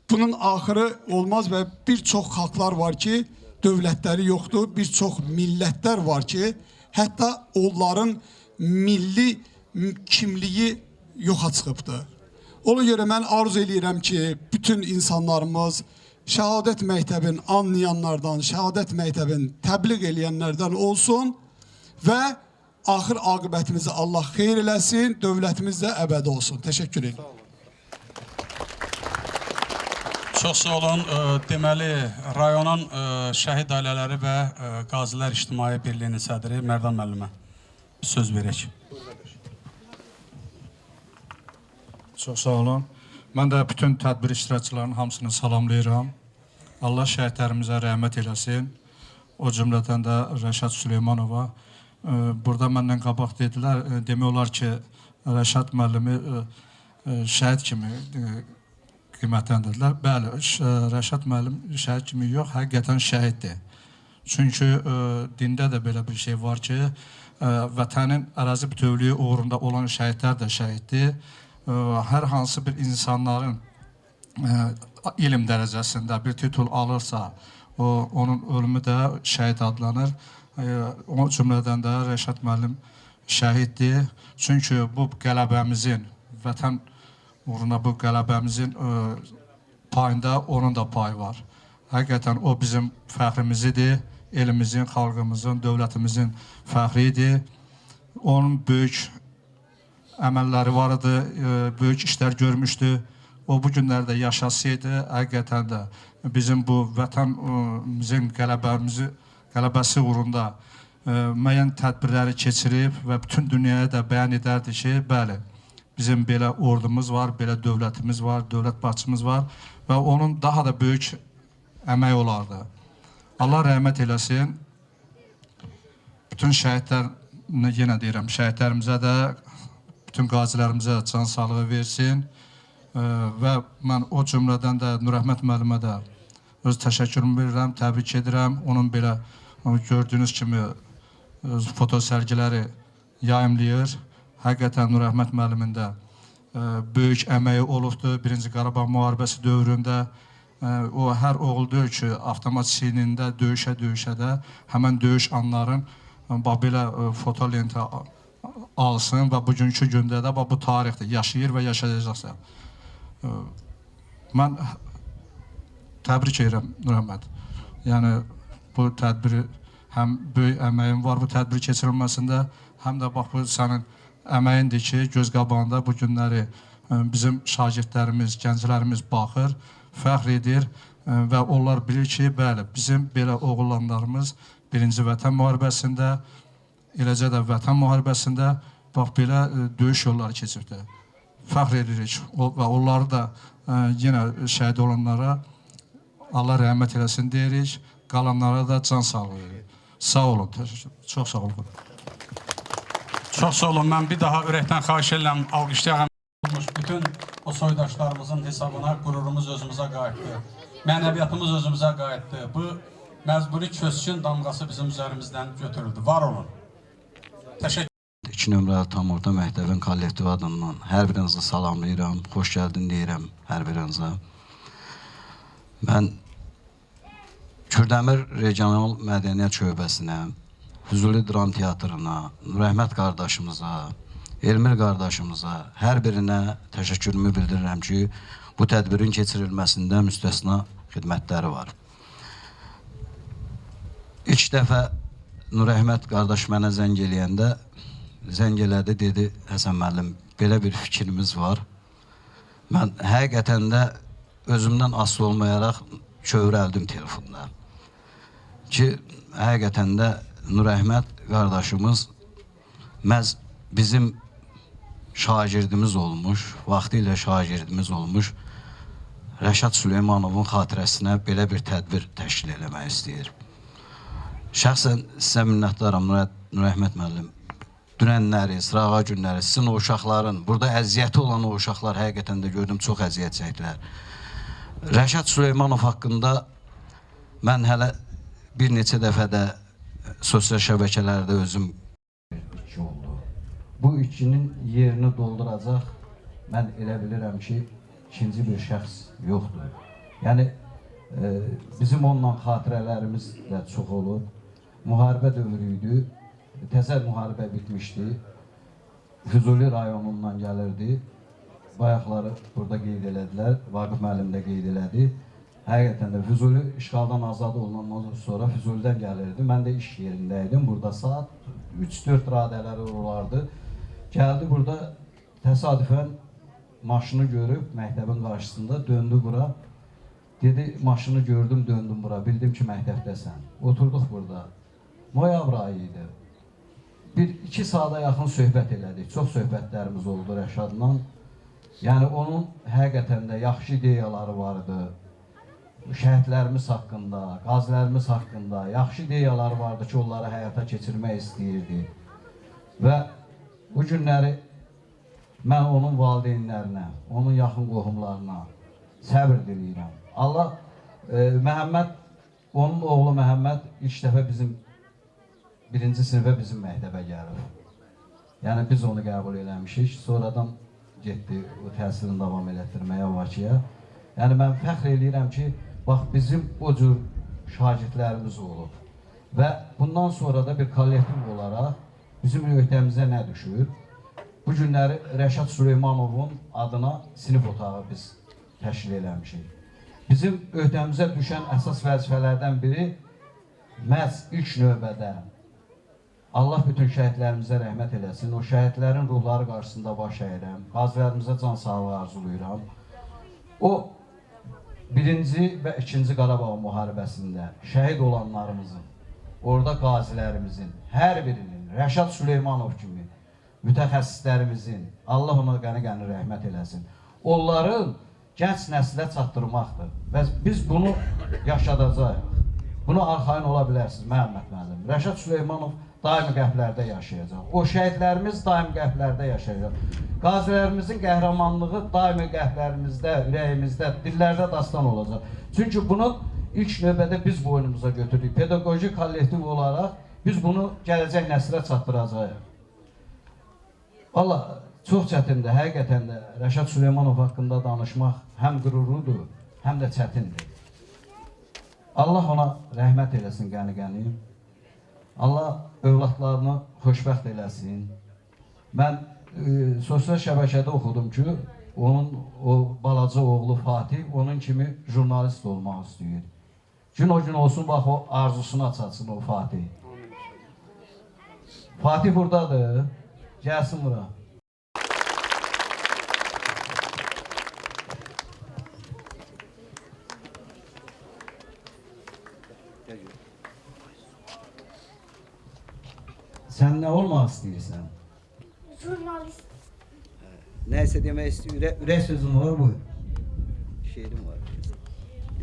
bunun axırı olmaz və bir çox xalqlar var ki, dövlətləri yoxdur, bir çox millətlər var ki, hətta onların milli kimliyi yoxa çıxıbdır. Ona görə mən arzu edirəm ki, bütün insanlarımız şəhadət məktəbini anlayanlardan, şəhadət məktəbini təbliğ eləyənlərdən olsun və axır aqibətimizi Allah xeyir eləsin, dövlətimiz də əbədi olsun. Təşəkkür edirəm. Çox sağ olun. Deməli, rayonun şəhid ailələri və Qazilər İctimai Birliyinin sədri Mərdan müəllimə söz verək. Çox sağ olun. Mən də bütün tədbir iştirakçılarının hamısını salamlayıram. Allah şəhidlərimizə rəhmət eləsin. O cümlədən də Rəşad Süleymanova. Burada məndən qabaq dedilər, demək olar ki, Rəşad müəllimi şəhid kimi qiymətləndirdilər. Bəli, Rəşad müəllim şəhid kimi yox, həqiqətən şəhiddir. Çünki dində də belə bir şey var ki, vətənin ərazi bütövlüyü uğrunda olan şəhidlər də şəhiddir. Hər hansı bir insanların ilim dərəcəsində bir titul alırsa, onun ölümü də şəhid adlanır. O cümlədən də Rəşad müəllim şəhiddir. Çünki bu qələbəmizin, vətən uğruna bu qələbəmizin payında onun da payı var. Həqiqətən o bizim fəxrimizdir, elimizin, xalqımızın, dövlətimizin fəxridir. Onun böyük əməlləri var idi, böyük işlər görmüşdü. O bu günlərdə yaşasaydı, həqiqətən də bizim bu vətənimizin qələbəsi uğrunda müəyyən tədbirləri keçirib və bütün dünyaya da bəyan edərdi ki, bəli, bizim belə ordumuz var, belə dövlətimiz var, dövlət başçımız var və onun daha da böyük əməyi olardı. Allah rəhmət eləsin. Bütün şəhidlər, yenə deyirəm, şəhidlərimizə də, bütün qazilərimizə can sağlığı versin və mən o cümlədən də Nurahmət müəllimə də öz təşəkkürümü verirəm, təbrik edirəm. Onun belə gördüyünüz kimi foto sərgiləri yayımlayır. Həqiqətən Nurahmət müəllimin də böyük əməyi olubdur. 1-ci Qarabağ müharibəsi dövründə o hər oğul deyil ki, avtomat sinində döyüşə də həmən döyüş anların belə foto lentə alsın və bugünkü gündə də bu tarixdir, yaşayır və yaşayacaqsa. Mən təbrik edirəm Nurahmət. Yəni bu tədbiri həm böyük əməyin var bu tədbir keçirilməsində, həm də bax bu sənin əməyindir ki, göz qabağında bu günləri bizim şagirdlərimiz, gənclərimiz baxır, fəxr edir və onlar bilir ki, bəli, bizim belə oğullarımız 1-ci Vətən müharibəsində, eləcə də Vətən müharibəsində bax belə döyüş yolları keçibdir. fəxr edirik və onları da yenə şəhid olanlara Allah rəhmət eləsin deyirik. Qalanlara da can sağlığı. Sağ olun. Çox sağ olun. Çox sağ olun. Mən bir daha ürəkdən xahiş edirəm, alqışlayaq. Bütün o soydaşlarımızın hesabına qürurumuz özümüzə qayıtdı. Mənəviyyatımız özümüzə qayıtdı. Bu məcburi köçkün damğası bizim üzerimizdən götürüldü. Var olun. Təşəkkür. 2 nömrəli tam orta məktəbin kollektiv adından hər birinizə salamlayıram, xoş gəldin deyirəm hər birinizə. Mən Kürdəmir Regional Mədəniyyət Şöbəsinə, Füzuli Dram Teatrına, Nurəhmət qardaşımıza, Elmir qardaşımıza, hər birinə təşəkkürümü bildirirəm ki, bu tədbirin keçirilməsində müstəsna xidmətləri var. İlk dəfə Nurəhmət qardaş mənə zəng eləyəndə, zəng elədi, dedi, Həsən müəllim, belə bir fikrimiz var. Mən həqiqətən də özümdən asılı olmayaraq kövrəldim telefonda. Ki, həqiqətən də Nurəhmət qardaşımız məhz bizim şagirdimiz olmuş, vaxtı ilə şagirdimiz olmuş Rəşad Süleymanovun xatirəsinə belə bir tədbir təşkil eləmək istəyir. Şəxsən sizə minnətdaram Nurəhmət müəllim. Dünənləri, sırağa günləri, sizin o uşaqların, burada əziyyəti olan o uşaqlar həqiqətən də gördüm, çox əziyyət çəkdilər. Rəşad Süleymanov haqqında mən hələ bir neçə dəfə də sosial şəbəkələrdə özüm iki oldu. Bu ikinin yerini dolduracaq, mən elə bilirəm ki, ikinci bir şəxs yoxdur. Yəni, bizim onunla xatirələrimiz də çox olub. Müharibə dövrü idi. Təzə müharibə bitmişdi. Füzuli rayonundan gəlirdi. Bayaqları burada qeyd elədilər. Vaqif müəllim də qeyd elədi. Həqiqətən də Füzuli işğaldan azad olunandan sonra Füzulidən gəlirdi. Mən də iş yerindəydim. Burada saat 3-4 radələri olardı. Gəldi burada təsadüfən maşını görüb məktəbin qarşısında döndü bura. Dedi, maşını gördüm, döndüm bura. Bildim ki, məktəbdəsən. Oturduq burada. Noyabr ayı idi. 1-2 saata yaxın söhbət elədik. Çox söhbətlərimiz oldu Rəşadla. Yəni, onun həqiqətən də yaxşı ideyaları vardı. Şəhidlərimiz haqqında, qazilərimiz haqqında yaxşı ideyaları vardı ki, onları həyata keçirmək istəyirdi. Və bu günləri mən onun valideynlərinə, onun yaxın qohumlarına səbir diləyirəm. Allah, Məhəmməd, onun oğlu Məhəmməd ilk dəfə bizim birinci sinifə bizim məktəbə gəlir. Yəni, biz onu qəbul eləmişik. Sonradan getdi o təhsilini davam elətdirməyə Bakıya. Yəni, mən fəxr eləyirəm ki, bax, bizim o cür şagirdlərimiz olub. Və bundan sonra da bir kollektiv olaraq bizim öhdəmizə nə düşür? Bu günləri Rəşad Süleymanovun adına sinif otağı biz təşkil eləmişik. Bizim öhdəmizə düşən əsas vəzifələrdən biri məhz ilk növbədə Allah bütün şəhidlərimizə rəhmət eləsin. O şəhidlərin ruhları qarşısında baş əyirəm. Qazilərimizə can sağlığı arzulayıram. O, 1-ci və 2-ci Qarabağ müharibəsində şəhid olanlarımızın, orada qazilərimizin, hər birinin, Rəşad Süleymanov kimi mütəxəssislərimizin, Allah ona qəni-qəni rəhmət eləsin. Onların gənc nəslə çatdırmaqdır. Və biz bunu yaşadacaq. Bunu arxayın ola bilərsiniz, Məhəmməd müəllim. Rəşad Süleymanov daimi qəlblərdə yaşayacaq. O şəhidlərimiz daimi qəlblərdə yaşayacaq. Qazilərimizin qəhrəmanlığı daimi qəlblərimizdə, ürəyimizdə, dillərdə dastan olacaq. Çünki bunu ilk növbədə biz boynumuza götürdük. Pedaqoji kollektiv olaraq biz bunu gələcək nəslə çatdıracağıq. Valla, çox çətindir, həqiqətən də Rəşad Süleymanov haqqında danışmaq həm qürurludur, həm də çətindir. Allah ona rəhmət eləsin qəni-qəni. Allah övladlarını xoşbəxt eləsin. Mən sosial şəbəkədə oxudum ki, onun o balaca oğlu Fatih onun kimi jurnalist olmaq istəyir. Gün o gün olsun, bax o arzusunu açarsın o Fatih. Fatih buradadır, gəlsin bura. Sən nə olmaq istəyirsən? Jurnalist. Neyse demək istəyir. Ürək sözüm var, buyur. Şeirim var.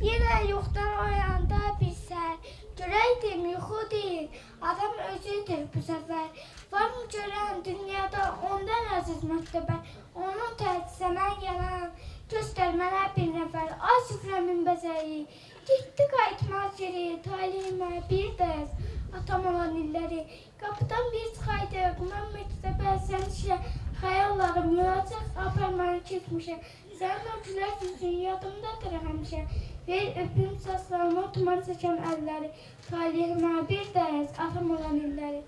Yenə yoxdan oyanda bir sər, görəydim yuxu deyil, adam özüdür bu səfər. Var mı görən dünyada ondan əziz məktəbə, onun təhsisənə yalan, göstər mənə bir nəfər, ay süfrəmin bəzəyi. Getdi qayıtmaz yeri, talihimə bir dəz, atam olan illəri. Qapıdan bir çıxaydı, mən məktəbə sən işlə, xəyallarım yolacaq, aparmanı keçmişə. Sənin o gülər yüzün yadımdadır həmişə. Ver öpüm saçlarımı, tuman çəkən əlləri, talihimə bir dəz, atam olan illəri.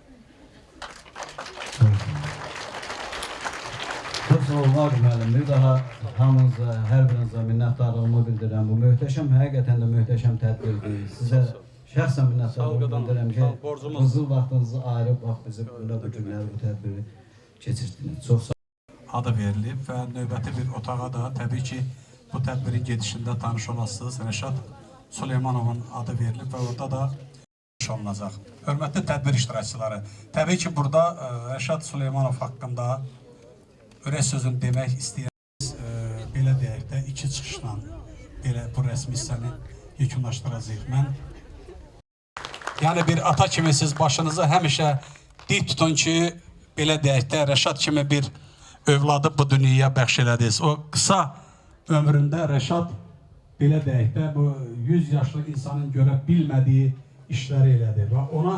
Çox sağ olun, Aqib müəllim. Bir daha hamınıza, hər birinizə minnətdarlığımı bildirirəm. Bu möhtəşəm, həqiqətən də möhtəşəm tədbirdir. Sizə şəxsən minnətdarlıq bildirirəm ki, qızıl vaxtınızı ayırıb, bizi belə bu günləri, bu tədbiri keçirdiniz. Çox sağ olun. Adı verilib və növbəti bir otağa da təbii ki, bu tədbirin gedişində tanış olasınız. Rəşad Süleymanovun adı verilib və orada da tanış olunacaq. Hörmətli tədbir iştirakçıları, təbii ki, burada Rəşad Süleymanov haqqında ürək sözünü demək istəyəniz, belə deyək də, iki çıxışla belə bu rəsmi hissəni yekunlaşdıracaq. Mən, yəni bir ata kimi siz başınızı həmişə dik tutun ki, belə deyək də, Rəşad kimi bir övladı bu dünyaya bəxş elədiniz. O qısa ömründə Rəşad, belə deyək də, bu 100 yaşlı insanın görə bilmədiyi işləri elədi və ona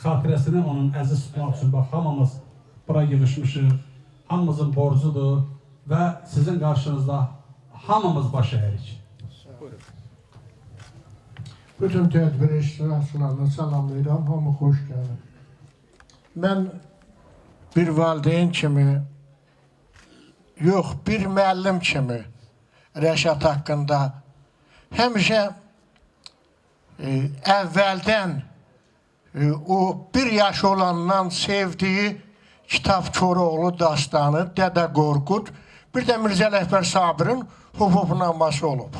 xatirəsini onun əziz tutmaq üçün, bax, hamımız bura yığışmışıq, hamımızın borcudur və sizin qarşınızda hamımız baş əyirik. Bütün tədbir iştirakçılarını salamlayıram, hamı xoş gəlin. Mən bir valideyn kimi, yox, bir müəllim kimi Rəşad haqqında həmişə əvvəldən o bir yaş olandan sevdiyi Kitab Koroğlu dastanı, Dədə Qorqud, bir də Mirzə Ələkbər Sabirin hukuknaması olub.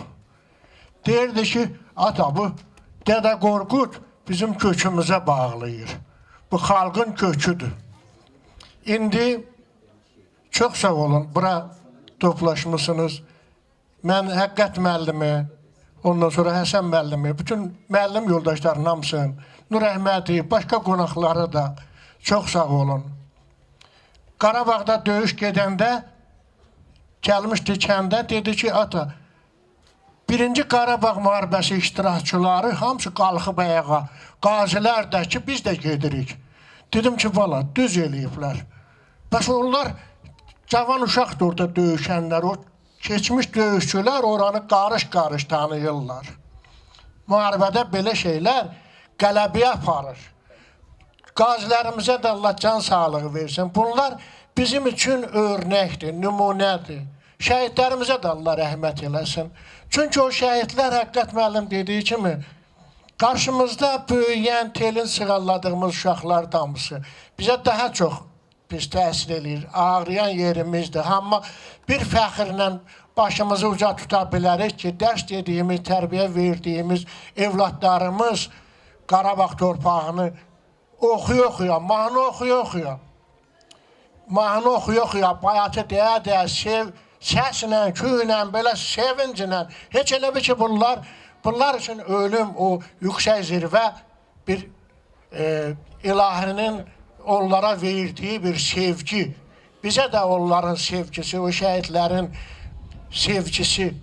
Deyirdi ki, ata bu Dədə Qorqud bizim kökümüzə bağlayır. Bu xalqın köküdür. İndi çox sağ olun, bura toplaşmışsınız. Mən Həqqət müəllimi, ondan sonra Həsən müəllimi, bütün müəllim yoldaşlarının hamısın, Nur Əhmədi, başqa qonaqları da çox sağ olun. Qarabağda döyüş gedəndə gəlmişdi kəndə, dedi ki, ata, birinci Qarabağ müharibəsi iştirakçıları hamısı qalxıb ayağa, qazilər də ki, biz də gedirik. Dedim ki, valla, düz eləyiblər. Bəs onlar, cavan uşaqdır orada döyüşənlər, o keçmiş döyüşçülər oranı qarış-qarış tanıyırlar. Müharibədə belə şeylər qələbəyə aparır. Qazilərimizə də Allah can sağlığı versin. Bunlar bizim üçün örnəkdir, nümunədir. Şəhidlərimizə də Allah rəhmət eləsin. Çünki o şəhidlər Həqqət müəllim dediyi kimi qarşımızda böyüyən, telin sığalladığımız uşaqlar damısı bizə daha çox pis təsir edir, ağrıyan yerimizdir. Amma bir fəxrlə başımızı uca tuta bilərik ki, dərs dediyimiz, tərbiyə verdiyimiz evladlarımız Qarabağ torpağını oxuya-oxuya, mahnı oxuya-oxuya, bayatı deyə-deyə, səslə, küylə, belə sevinclə, heç elə bir ki, bunlar üçün ölüm, o yüksək zirvə bir ilahinin onlara verdiyi bir sevgi, bizə də onların sevgisi, o şəhidlərin sevgisi.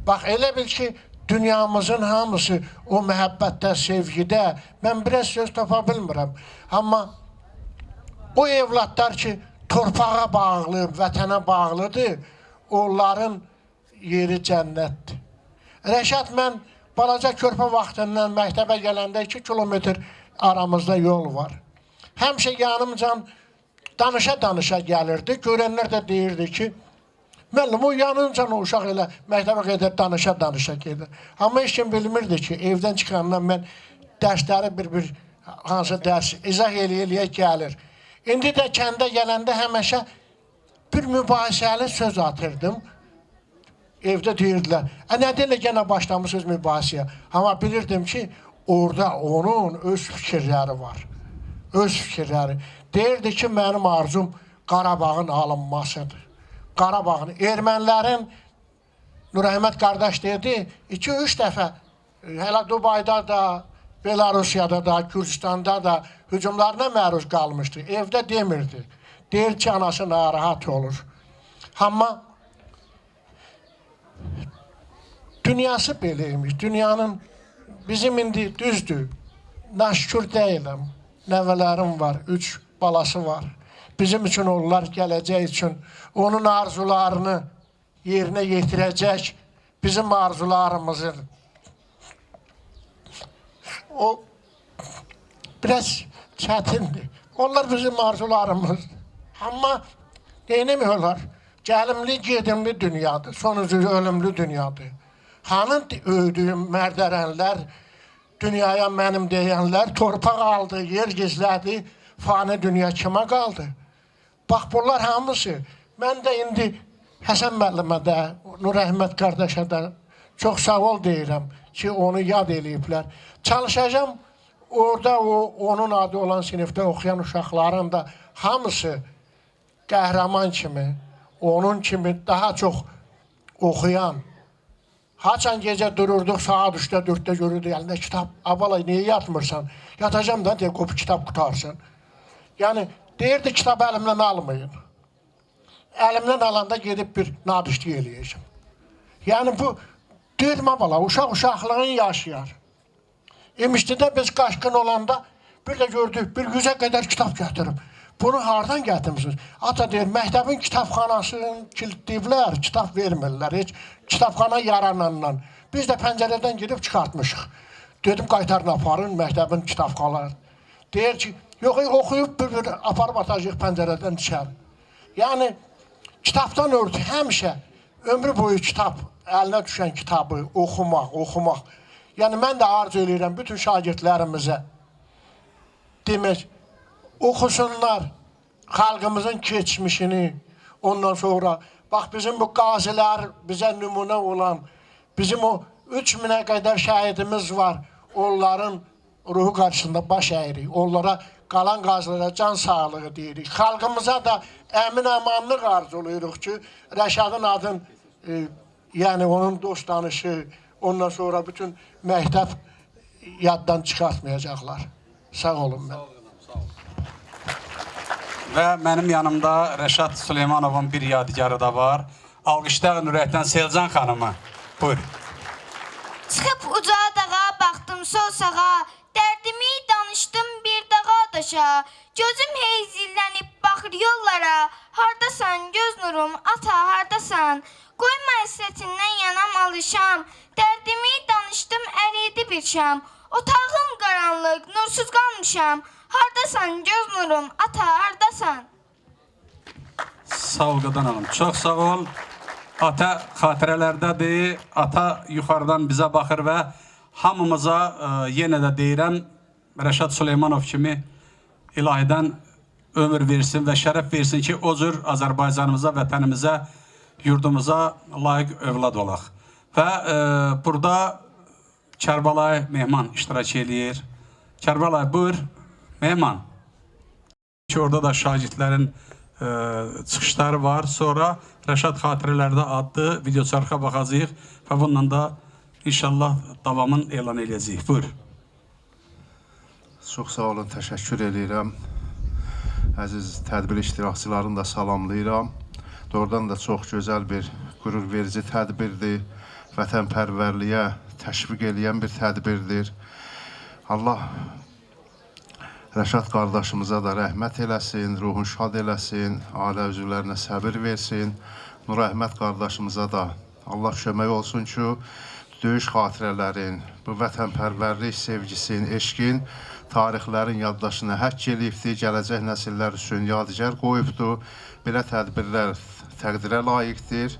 Bax, elə bil ki, dünyamızın hamısı o məhəbbətdə, sevgidə, mən biraz söz tapa bilmirəm. Amma o evladlar ki, torpağa bağlı, vətənə bağlıdır, onların yeri cənnətdir. Rəşad, mən balaca körpə vaxtından məktəbə gələndə 2 kilometr aramızda yol var. Həmişə yanımcan danışa-danışa gəlirdi. Görənlər də deyirdi ki, müəllim, o yanıncan o uşaq elə məktəbə qədər danışa-danışa gedir. Amma heç kim bilmirdi ki, evdən çıxandan mən dərsləri bir hansı dərs izah eləyə gəlir. İndi də kəndə gələndə həmişə bir mübahisəli söz atırdım. Evdə deyirdilər, nədə elə gənə başlamışsınız mübahisəyə? Amma bilirdim ki, orada onun öz fikirləri var. Öz fikirləri. Deyirdi ki, mənim arzum Qarabağın alınmasıdır. Qarabağın, ermənilərin, Nurəhmət qardaş dedi, 2-3 dəfə, hələ Dubayda da, Belarusiyada da, Gürcistanda da hücumlarına məruz qalmışdı. Evdə demirdi. Deyir ki, anası narahat olur. Amma dünyası beləymiş. Dünyanın bizim indi düzdür. Naşükür deyiləm. Nəvələrim var, 3 balası var. Bizim üçün onlar gələcək üçün onun arzularını yerinə yetirəcək bizim arzularımızın. O biraz çətindir. Onlar bizim arzularımız. Amma neynəmiyorlar? Gəlimli, gedimli dünyadır. Sonucu ölümlü dünyadır. Hanın övdüyüm mərdərənlər, dünyaya mənim deyənlər, torpaq aldı, yer gizlədi, fani dünya kimə qaldı? Bax, bunlar hamısı. Mən də indi Həsən müəllimə də, Nurəhmət qardaşa da çox sağ ol deyirəm ki, onu yad eləyiblər. Çalışacağım, orada onun adı olan sinifdə oxuyan uşaqların da hamısı qəhrəman kimi, onun kimi daha çox oxuyan, haçan gecə dururduq, saat 3-də, 4-də görürdük, əlində kitab, abalay, niyə yatmırsan? Yatacam da, deyək, qopu kitab qutarsın. Yəni, deyirdi, kitab əlimdən almayın. Əlimdən alanda gedib bir nadişlik eləyəcəm. Yəni, bu, deyirəm, abala, uşaqlığın yaşayar. İmişlidə biz qaşqın olanda, bir də gördük, bir 100-ə qədər kitab gətirib. Bunu hardan gətirmişsiniz? Ata deyir, məktəbin kitabxanasını kilitləyiblər, kitab vermirlər, heç kitabxana yaranandan. Biz də pəncərədən gedib çıxartmışıq. Dedim, qaytarın aparın, məktəbin kitabxanaları. Deyir ki, yox, oxuyub bir aparıb atacaq pəncərədən içəri. Yəni, kitabdan ördü, həmişə ömrü boyu kitab, əlinə düşən kitabı oxumaq. Yəni, mən də arzu edirəm bütün şagirdlərimizə demək, oxusunlar xalqımızın keçmişini, ondan sonra, bax, bizim bu qazilər bizə nümunə olan, bizim o 3000-ə qədər şəhidimiz var, onların ruhu qarşısında baş əyirik, onlara qalan qazlara can sağlığı deyirik. Xalqımıza da əmin-əmanlıq arzuluyoruz ki, Rəşadın adın, yəni onun dost tanışı, ondan sonra bütün məktəb yaddan çıxartmayacaqlar. Sağ olun mən. Və mənim yanımda Rəşad Süleymanovun bir yadigarı da var. Alqışlar Nurətdən Selcan xanımı. Buyur. Çıxıb ucağa dağa, baxdım sol sağa, dərdimi danışdım bir dağa daşa. Gözüm heyzillənib baxır yollara, hardasan göz nurum, ata hardasan? Qoyma həsrətindən yanam alışam, dərdimi danışdım əriydi bir şam. Otağım qaranlıq, nursuz qalmışam, hardasan göz nurum, ata hardasan? Sağ ol Qadan hanım, çox sağ ol. Ata xatirələrdədir, ata yuxarıdan bizə baxır və hamımıza yenə də deyirəm, Rəşad Süleymanov kimi ilahidən ömür versin və şərəf versin ki, o cür Azərbaycanımıza, vətənimizə, yurdumuza layiq övlad olaq. Və burada Kərbalay Mehman iştirak edir. Kərbalay, buyur, Mehman. Orada da şagirdlərin çıxışları var. Sonra Rəşad xatirələrdə adlı videoçarxa baxacaq və bununla da inşallah davamını elan edəcəyik. Buyur. Çox sağ olun, təşəkkür edirəm. Əziz tədbir iştirakçılarını da salamlayıram. Doğrudan da çox gözəl bir qürur verici tədbirdir. Vətənpərvərliyə təşviq edən bir tədbirdir. Allah Rəşad qardaşımıza da rəhmət eləsin, ruhun şad eləsin, ailə üzvlərinə səbir versin. Nurəhmət qardaşımıza da Allah kömək olsun ki, döyüş xatirələrin, bu vətənpərvərlik sevgisin, eşqin tarixlərin yaddaşına həkk eləyibdir, gələcək nəsillər üçün yadigar qoyubdur. Belə tədbirlər təqdirə layiqdir.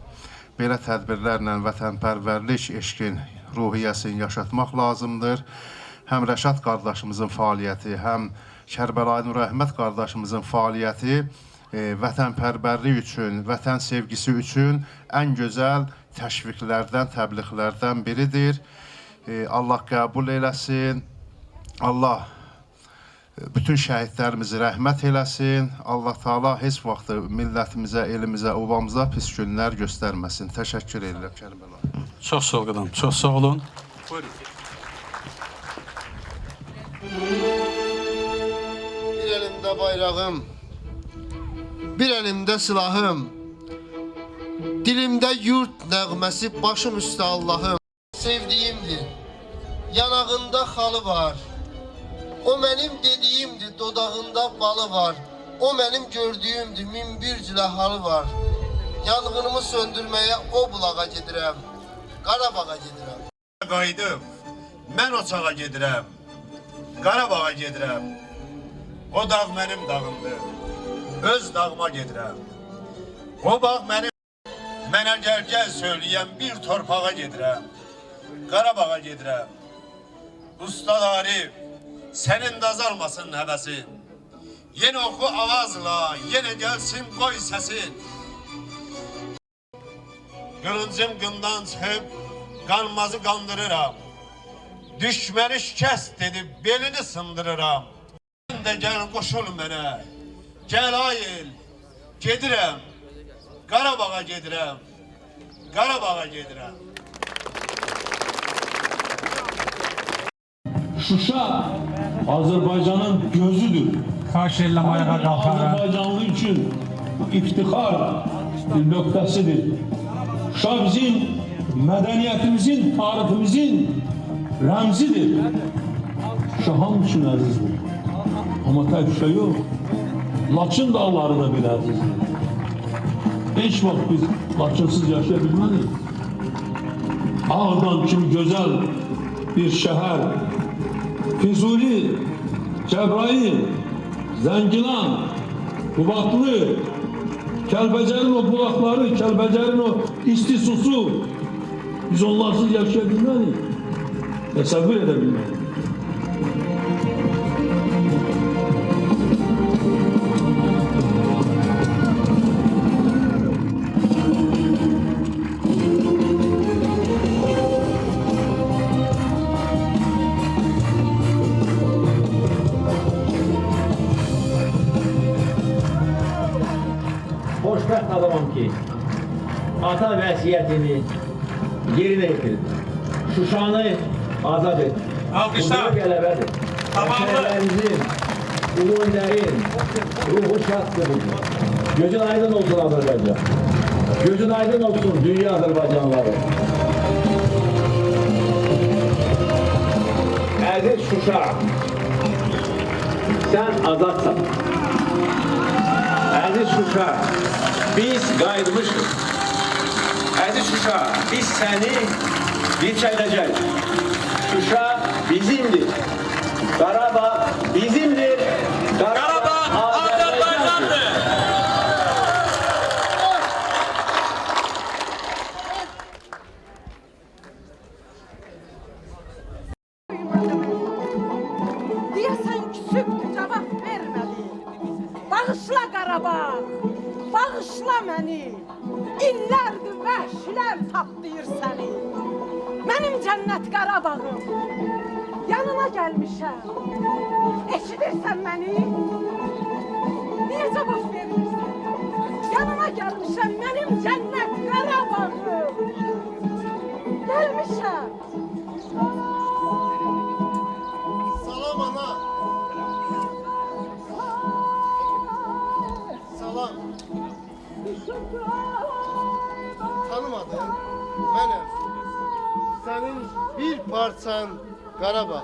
Belə tədbirlərlə vətənpərvərlik eşqin ruhiyyəsini yaşatmaq lazımdır. Həm Rəşad qardaşımızın fəaliyyəti, həm Kərbəlayı Nurəhmət qardaşımızın fəaliyyəti vətənpərvərlik üçün, vətən sevgisi üçün ən gözəl təşviqlərdən, təbliğlərdən biridir. Allah qəbul eləsin. Allah bütün şəhidlərimizi rəhmət eləsin. Allah Taala heç vaxt millətimizə, elimizə, obamıza pis günlər göstərməsin. Təşəkkür edirəm kəlmələr. Çox sağ olun, çox sağ olun. Buyurun. Bir elimdə bayrağım, bir elimdə silahım, dilimdə yurt nəğməsi, başım üstə Allahım. Sevdiyimdir, yanağında xalı var, o mənim dediyimdir, dodağında balı var, o mənim gördüyümdür, min bir cülə halı var. Yanğınımı söndürməyə o bulağa gedirəm, Qarabağa gedirəm. Qayıdıb, mən o çağa gedirəm, Qarabağa gedirəm. O dağ mənim dağımdır, öz dağıma gedirəm. O bağ mənim, mənə gəl söyləyən bir torpağa gedirəm, Qarabağa gedirəm. Ustad Arif, sənin də azalmasın həvəsin. Yenə oxu avazla, yenə gəlsin qoy səsin. Qılıncım qından çıxıb, qanmazı qandırıram. Düşməni şikəst edib, belini sındırıram. Sən də gəl qoşul mənə, gəl ayıl, gedirəm, Qarabağa gedirəm, Qarabağa gedirəm. Şuşa Azərbaycanın gözüdür. Xahiş edirəm ayağa qalxaraq. Azərbaycanlı üçün iftixar bir nöqtəsidir. Şuşa bizim mədəniyyətimizin, tariximizin rəmzidir. Şuşa hamı üçün əzizdir. Amma tək Şuşa yox, Laçın dağları da bir əzizdir. Heç vaxt biz Laçınsız yaşaya bilmədik. Ağdam kimi gözəl bir şəhər, Füzuli, Cəbrayıl, Zəngilan, Qubadlı, Kəlbəcərin o bulaqları, Kəlbəcərin o isti susu, biz onlarsız yaşaya bilmədik, təsəvvür edə bilmədik. Xoşbəxt adamam ki, ata vəsiyyətini yerinə yetirdi. Şuşanı azad etdi. Alqışlar. Bu qələbədir. Şəhərlərimizin, ulu öndərin ruhu şaddır bugün. Gözün aydın olsun Azərbaycan. Gözün aydın olsun dünya Azərbaycanları. Əziz Şuşa, sən azadsan. Əziz Şuşa, biz qayıtmışıq. Əziz Şuşa, biz səni dirçəldəcəyik. Şuşa bizimdir. Qarabağ bizimdir. Qarabağ Azərbaycandır. Deyəsən küsübdür, cavab vermədi. Bağışla Qarabağ, bağışla məni. İllərdir vəhşilər taplayır səni. Mənim cənnət Qarabağım, yanına gəlmişəm. Eşidirsən məni? Niyə cavab verirsən? Yanına gəlmişəm, mənim cənnət Qarabağım. Gəlmişəm. Salam ana. Salam. Tanımadın? Mənəm. Sənin bir parçan Qarabağ.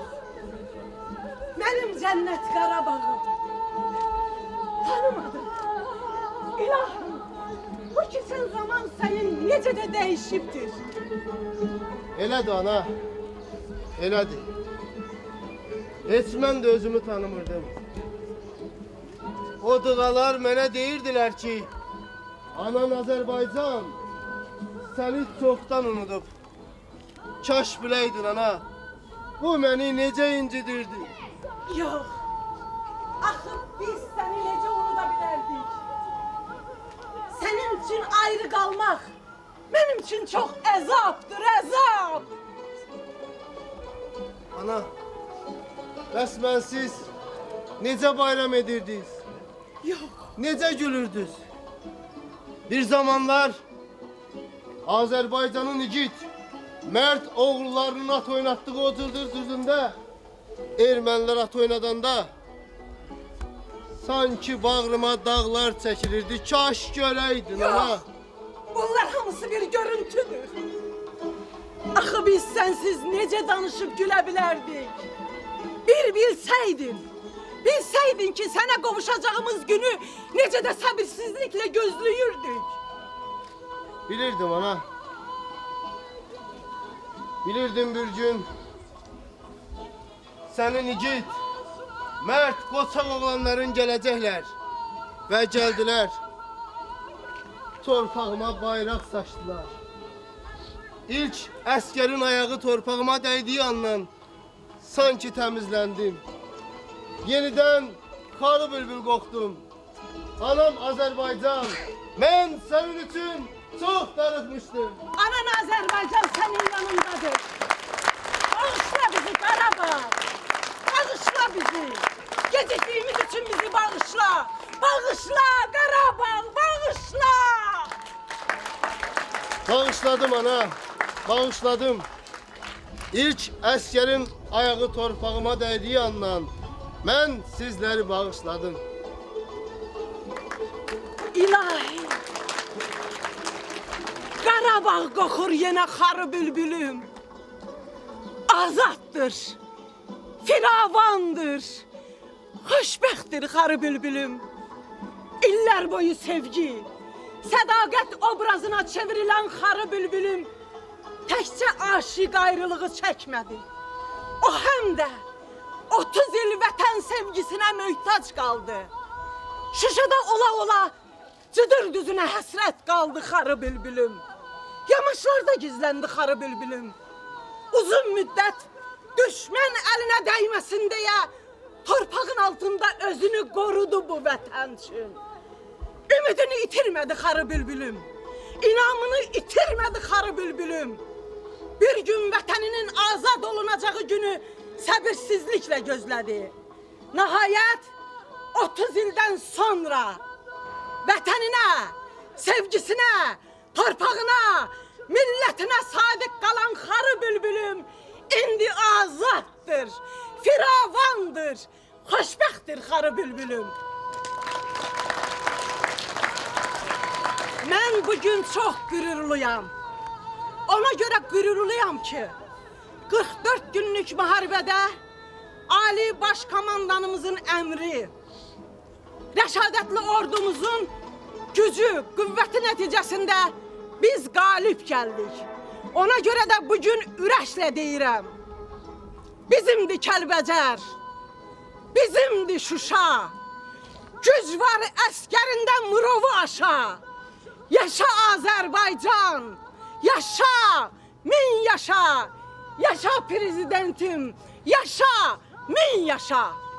Mənim cənnət Qarabağım. Tanımadın. İlahım, bu keçən zaman sənin necə də dəyişibdir. Elədir ana. Elədir. Heç mən də özümü tanımırdım. O dığalar mənə deyirdilər ki, anan Azərbaycan səni çoxdan unudub. Kaş biləydin ana, bu məni necə incidirdi. Yox, axı biz səni necə unuda bilərdik? Sənin üçün ayrı qalmaq mənim üçün çox əzabdır, əzab. Ana, bəs mənsiz necə bayram edirdiniz? Yox. Necə gülürdünüz? Bir zamanlar Azərbaycanın igid, mərd oğullarının at oynatdığı o cırdır düzündə ermənilər at oynadanda sanki bağrıma dağlar çəkilirdi. Kaş görəydin ana. Yox. Bunlar hamısı bir görüntüdür. Axı biz sensiz necə danışıb gülə bilərdik? Bir bilsəydin ki, sənə qovuşacağımız günü necə də səbirsizliklə gözləyirdik. Bilirdim ana. Bilirdim bir gün sənin igid, mərd, qoçaq oğlanların gələcəklər və gəldilər. Torpağıma bayraq saçdılar. İlk əskerin ayağı torpağıma dəydiyi andan sanki təmizləndim. Yeniden karı bülbül qoxdum. Anam Azərbaycan, mən sənin üçün çox darıxmışdım. Anan Azərbaycan sənin yanındadır. Bağışla bizi Qarabağ. Bağışla bizi. Gecikdiyimiz için bizi bağışla. Bağışla Qarabağ, bağışla. Bağışladım ana, bağışladım. İlk əskerin ayağı torpağıma dəydiyi andan mən sizləri bağışladım. İlahi. Qarabağ qoxur yenə xarı bülbülüm. Azaddır. Firavandır. Xoşbəxtdir xarı bülbülüm. İllər boyu sevgi, sədaqət obrazına çevrilen xarı bülbülüm təkcə aşiq ayrılığı çəkmədi. O həm də 30 il vətən sevgisinə möhtac qaldı. Şuşada ola Cıdır düzünə həsrət qaldı xarı bülbülüm. Yamaçlarda gizləndi xarı bülbülüm. Uzun müddət düşmən əlinə dəyməsin deyə torpağın altında özünü qorudu bu vətən üçün. Ümidini itirmədi xarı bülbülüm. İnamını itirmədi xarı bülbülüm. Bir gün vətəninin azad olunacağı günü səbirsizliklə gözlədi. Nəhayət 30 ildən sonra vətəninə, sevgisinə, torpağına, millətinə sadiq qalan xarı bülbülüm indi azaddır, firavandır, xoşbəxtdir xarı bülbülüm. Mən bugün çox qürurluyam. Ona görə qürurluyam ki, 44 günlük müharibədə Ali Baş Komandanımızın əmri, rəşadətli ordumuzun gücü, qüvvəti nəticəsində biz qalib gəldik. Ona görə də bugün ürəklə deyirəm. Bizimdir Kəlbəcər, bizimdir Şuşa, güc var əskərində murovu aşa. Yaşa Azərbaycan, yaşa, min yaşa, yaşa prezidentim, yaşa, min yaşa.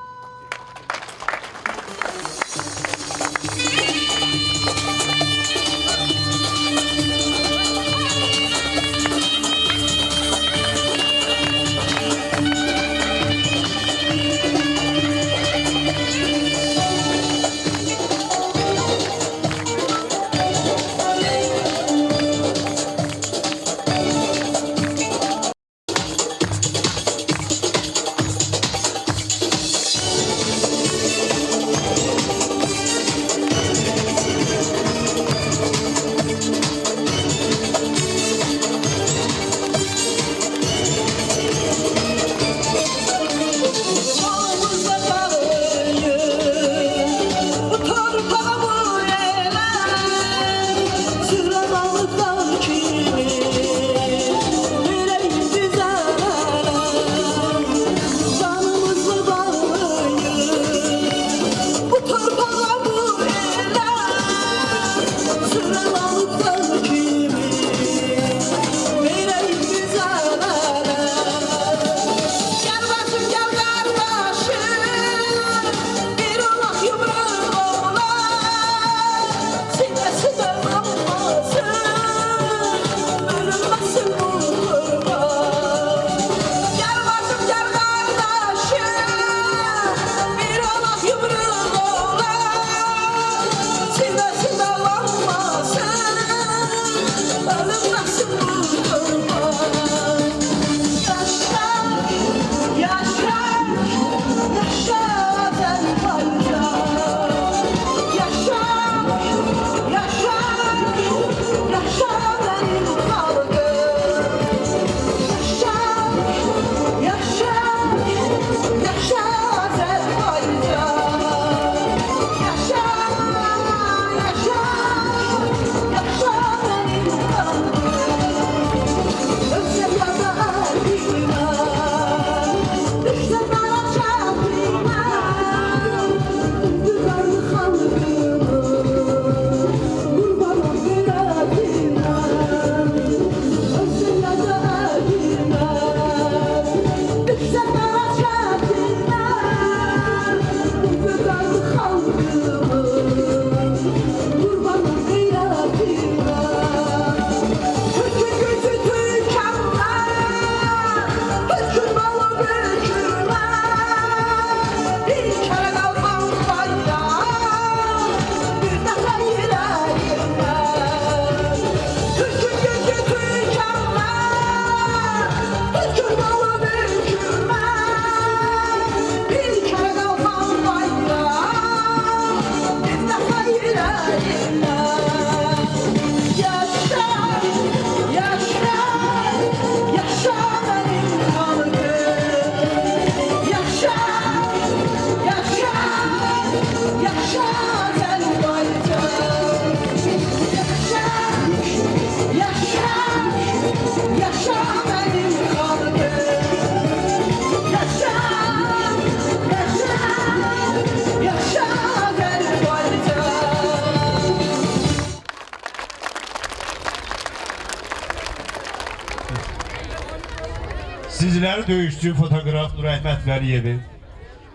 Sizləri döyüşçü fotoqraf Nurəhmət Vəliyevin,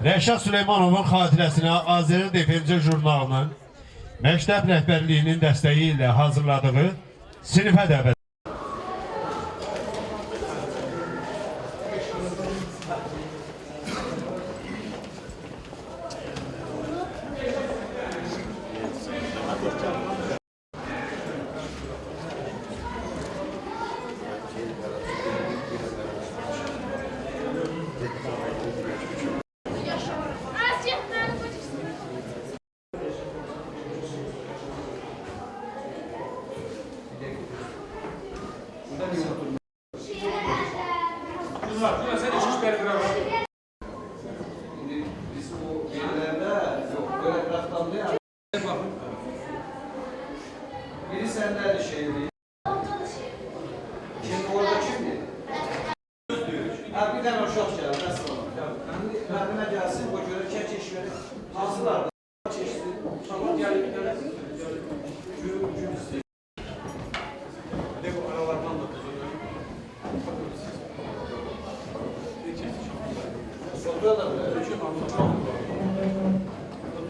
Rəşad Süleymanovun xatirəsinə Azəri Defenci jurnalının məktəb rəhbərliyinin dəstəyi ilə hazırladığı sinifə dəvət. Biri senden şeydi. Şimdi orada kimdi? Bir tane uşaq gəldi, nasıl olur? Mərdimə gəlsin, o görə kək eşməni hazırlardı. Çeşdi, tamam gəlib gün istəyir. Bir de bu aralardan da tutuyor. Sonra da böyle.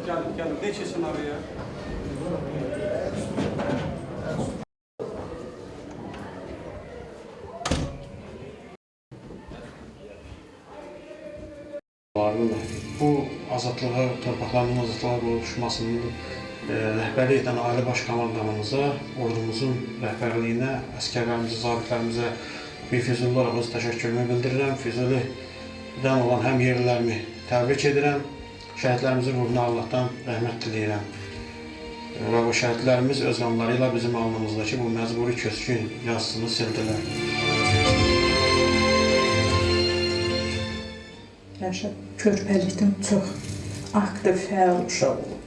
Geldim, ne çeşin araya? Bu azadlığa, torpaqlarının azadlığa qovuşmasının rəhbərlik edən Ali Baş Komandanımıza, ordumuzun rəhbərliyinə, əskərlərimizə, zabitlərimizə bir Füzuli olaraq öz təşəkkürümü bildirirəm. Füzulidən olan həm yerlilərimi təbrik edirəm. Şəhidlərimizin ruhuna Allahdan rəhmət diləyirəm. Və bu şəhidlərimiz öz qanları ilə bizim alnımızdakı bu məcburi köçkün yazısını sildilər. Rəşad körpəlikdən çox aktiv, fəal uşaq olub.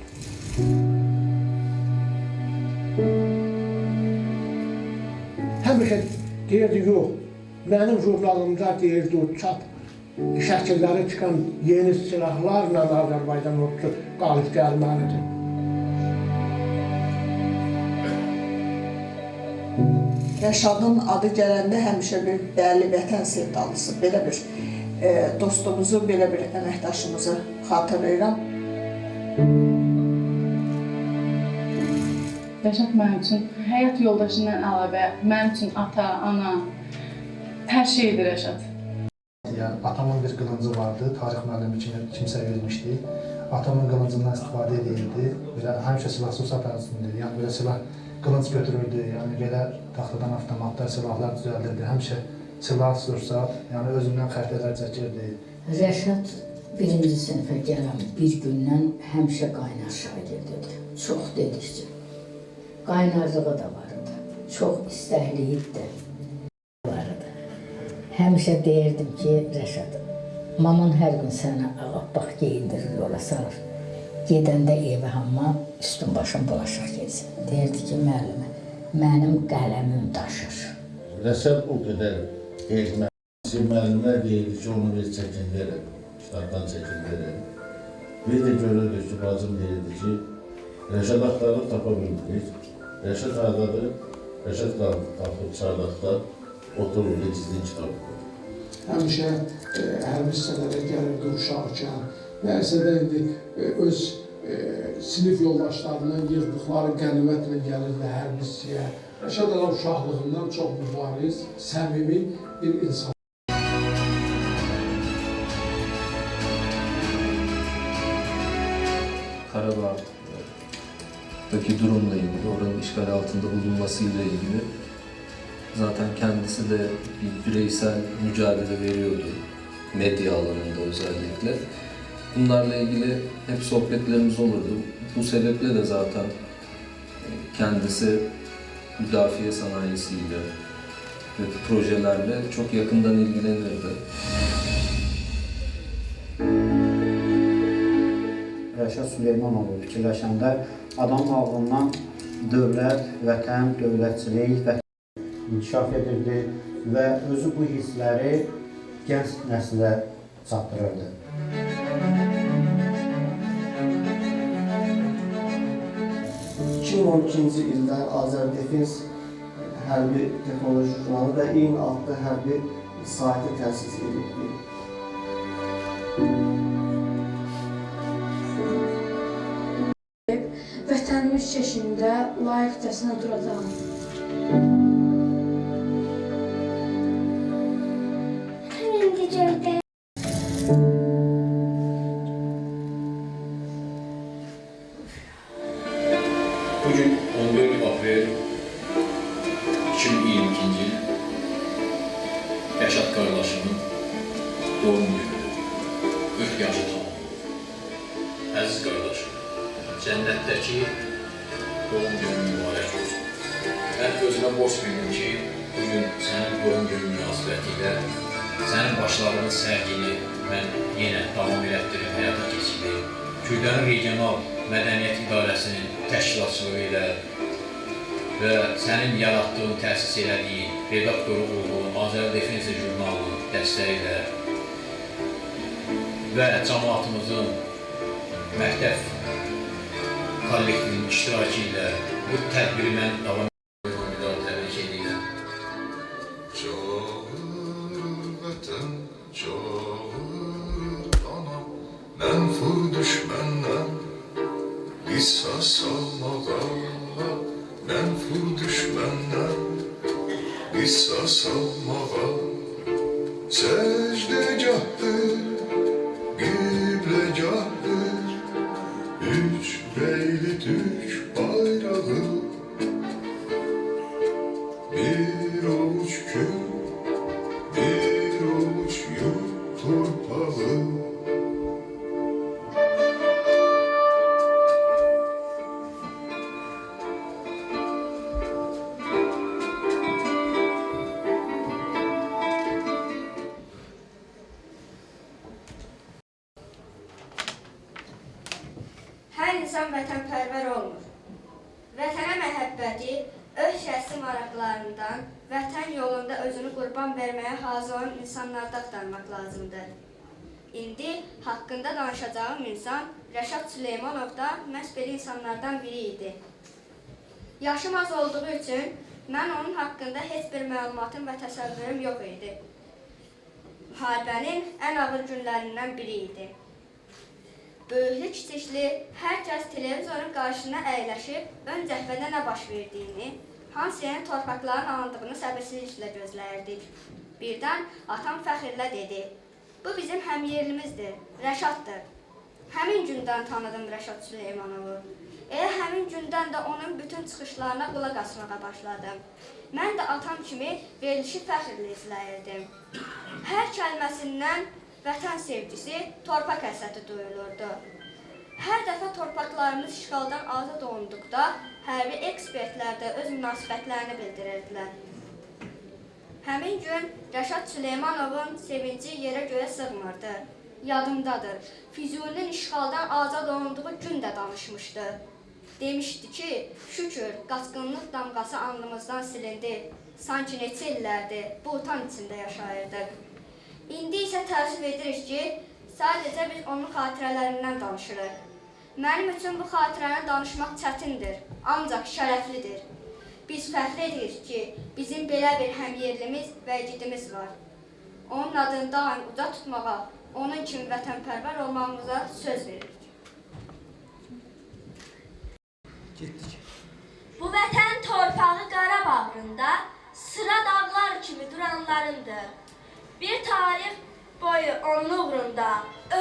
Həmişə deyirdi, yox, mənim jurnalımda deyirdi, o çap şəkilləri çıxan yeni silahlarla Azərbaycan ordusu qalib gəlməlidir. Rəşadın adı gələndə həmişə bir dəyərli vətən sevdalısı, belə bir dostumuzu, belə bir əməkdaşımızı xatırlayıram. Rəşad mənim üçün həyat yoldaşından əlavə, mənim üçün ata, ana, hər şeydir Rəşad. Yəni, atamın bir qılıncı vardı, tarix müəllimi kimsə vermişdi. Atamın qılıncından istifadə edirdi, həmişə silahsız operasyondur. Yəni, belə silah qılınc götürürdü, yəni belə taxtadan avtomatlar, silahlar düzəldirdi. Həmişə silah, sursat, yəni özündən xərcələr çəkirdi. Rəşad birinci sinifə gələn bir gündən həmişə qaynar şagirdidir. Çox dedikcə. Qaynarlığı da var idi. Çox istəkliyid də var idi. Həmişə deyirdim ki, Rəşad, maman hər gün sənə ağabbaq geyindirir, yola salır. Gedəndə evə hamma üstün başım bulaşıq gezsin. Deyirdi ki, müəllimə, mənim qələmim daşır. Rəşad o qədər müəllimlər deyirdi ki, onu bir çəkindirin, kitabdan çəkindirin. Bir də görürdük ki, bacım deyirdi ki, Rəşad axtarıb tapa bilmirik. Rəşad hardadır, Rəşad tapıb çardaqda oturur, gizlin kitab oxuyur. Həmişə hərbi hissələrə gəlirdi uşaqkən. Nəyəsə də indi öz sinif yoldaşlarından yığdıqları qənimətlə gəlirdi hərbi hissəyə. Rəşad elə uşaqlığından çox mübariz, səmimi bir insan. Karabağ'daki durumla ilgili, oranın işgal altında bulunmasıyla ilgili zaten kendisi de bir bireysel mücadele veriyordu. Medya alanında özellikle. Bunlarla ilgili hep sohbetlerimiz olurdu. Bu sebeple de zaten kendisi müdafiye sanayisiyle ve projelerle çok yakından ilgilenirdi. Rəşad Süleymanovu fikirləşəndə adam ağlından dövlət, vətən, dövlətçilik və inkişaf edirdi və özü bu hissləri gənc nəslə çatdırırdı. 2012-ci ildə Azərdefens hərbi texnoloji jurnalı və eyni adlı hərbi sahte təsis edildi. Vətənimiz çeşində layiqcəsinə duracağım. Indi göydə. Bugün 14 April 2022-ci il Rəşad qardaşımın doğum günüdür. 40 yaşı tamamladı. Əziz qardaşım, cənnətdəki doğum günü mübarək olsun. Mən özümə borc bildim ki, bugün sənin doğum günü münasibətilə sənin başlarının sərgini mən yenə davam elətdirib, həyata keçirdim. Kürdənin Regional Mədəniyyət İdarəsinin təşkilatçılığı ilə və sənin yaratdığın, təsis elədiyin, redaktoru olduğun Azər Defensiya jurnalının dəstəyi ilə və cəmaatımızın məktəb kollektivinin iştirakı ilə bu tədbiri mən davam edib təbrik edirəm. Çağır vətən, çağır anam, mənfur düşməndən qisas almağa, mənfur düşməndən qisas almağa, səcdegahdır, qiblegahdır, üç reyli Türk bayrağı, bir avuç kül, bir avuç yurt torpağı. Hər insan vətənpərvər olmur. Vətənə məhəbbəti öz şəxsi maraqlarından, vətən yolunda özünü qurban verməyə hazır olan insanlarda axtarmaq lazımdır. İndi haqqında danışacağım insan Rəşad Süleymanov da məhz belə insanlardan biri idi. Yaşım az olduğu üçün mən onun haqqında heç bir məlumatım və təsəvvürüm yox idi. Müharibənin ən ağır günlərindən biri idi. Böyüklü-kiçikli hər kəs televizorun qarşısına əyləşib ön cəhvədə nə baş verdiyini, hansı yeni torpaqların alındığını səbirsizliklə gözləyirdik. Birdən atam fəxrlə dedi, bu bizim həmyerlimizdir, Rəşaddır. Həmin gündən tanıdım Rəşad Süleymanovu. Elə həmin gündən də onun bütün çıxışlarına qulaq asmağa başladım. Mən də atam kimi verilişi fəxrlə izləyirdim. Hər kəlməsindən vətən sevgisi, torpaq həsrəti duyulurdu. Hər dəfə torpaqlarımız işğaldan azad olunduqda hərbi ekspertlər də öz münasibətlərini bildirirdilər. Həmin gün Rəşad Süleymanovun sevinci yerə göyə sığmırdı. Yadımdadır, Füzulinin işğaldan azad olunduğu gün də danışmışdı. Demişdi ki, şükür, qaçqınlıq damğası alnımızdan silindi. Sanki neçə illərdir bu utan içində yaşayırdıq. İndi isə təəssüf edirik ki, sadəcə biz onun xatirələrindən danışırıq. Mənim üçün bu xatirəni danışmaq çətindir, ancaq şərəflidir. Biz fəxr edirik ki, bizim belə bir həmyerlimiz və igidimiz var. Onun adını daim uca tutmağa, onun kimi vətənpərvər olmağımıza söz veririk. Bu vətən torpağı Qarabağrında sıra dağlar kimi duranlarındır. Bir tarix boyu onun uğrunda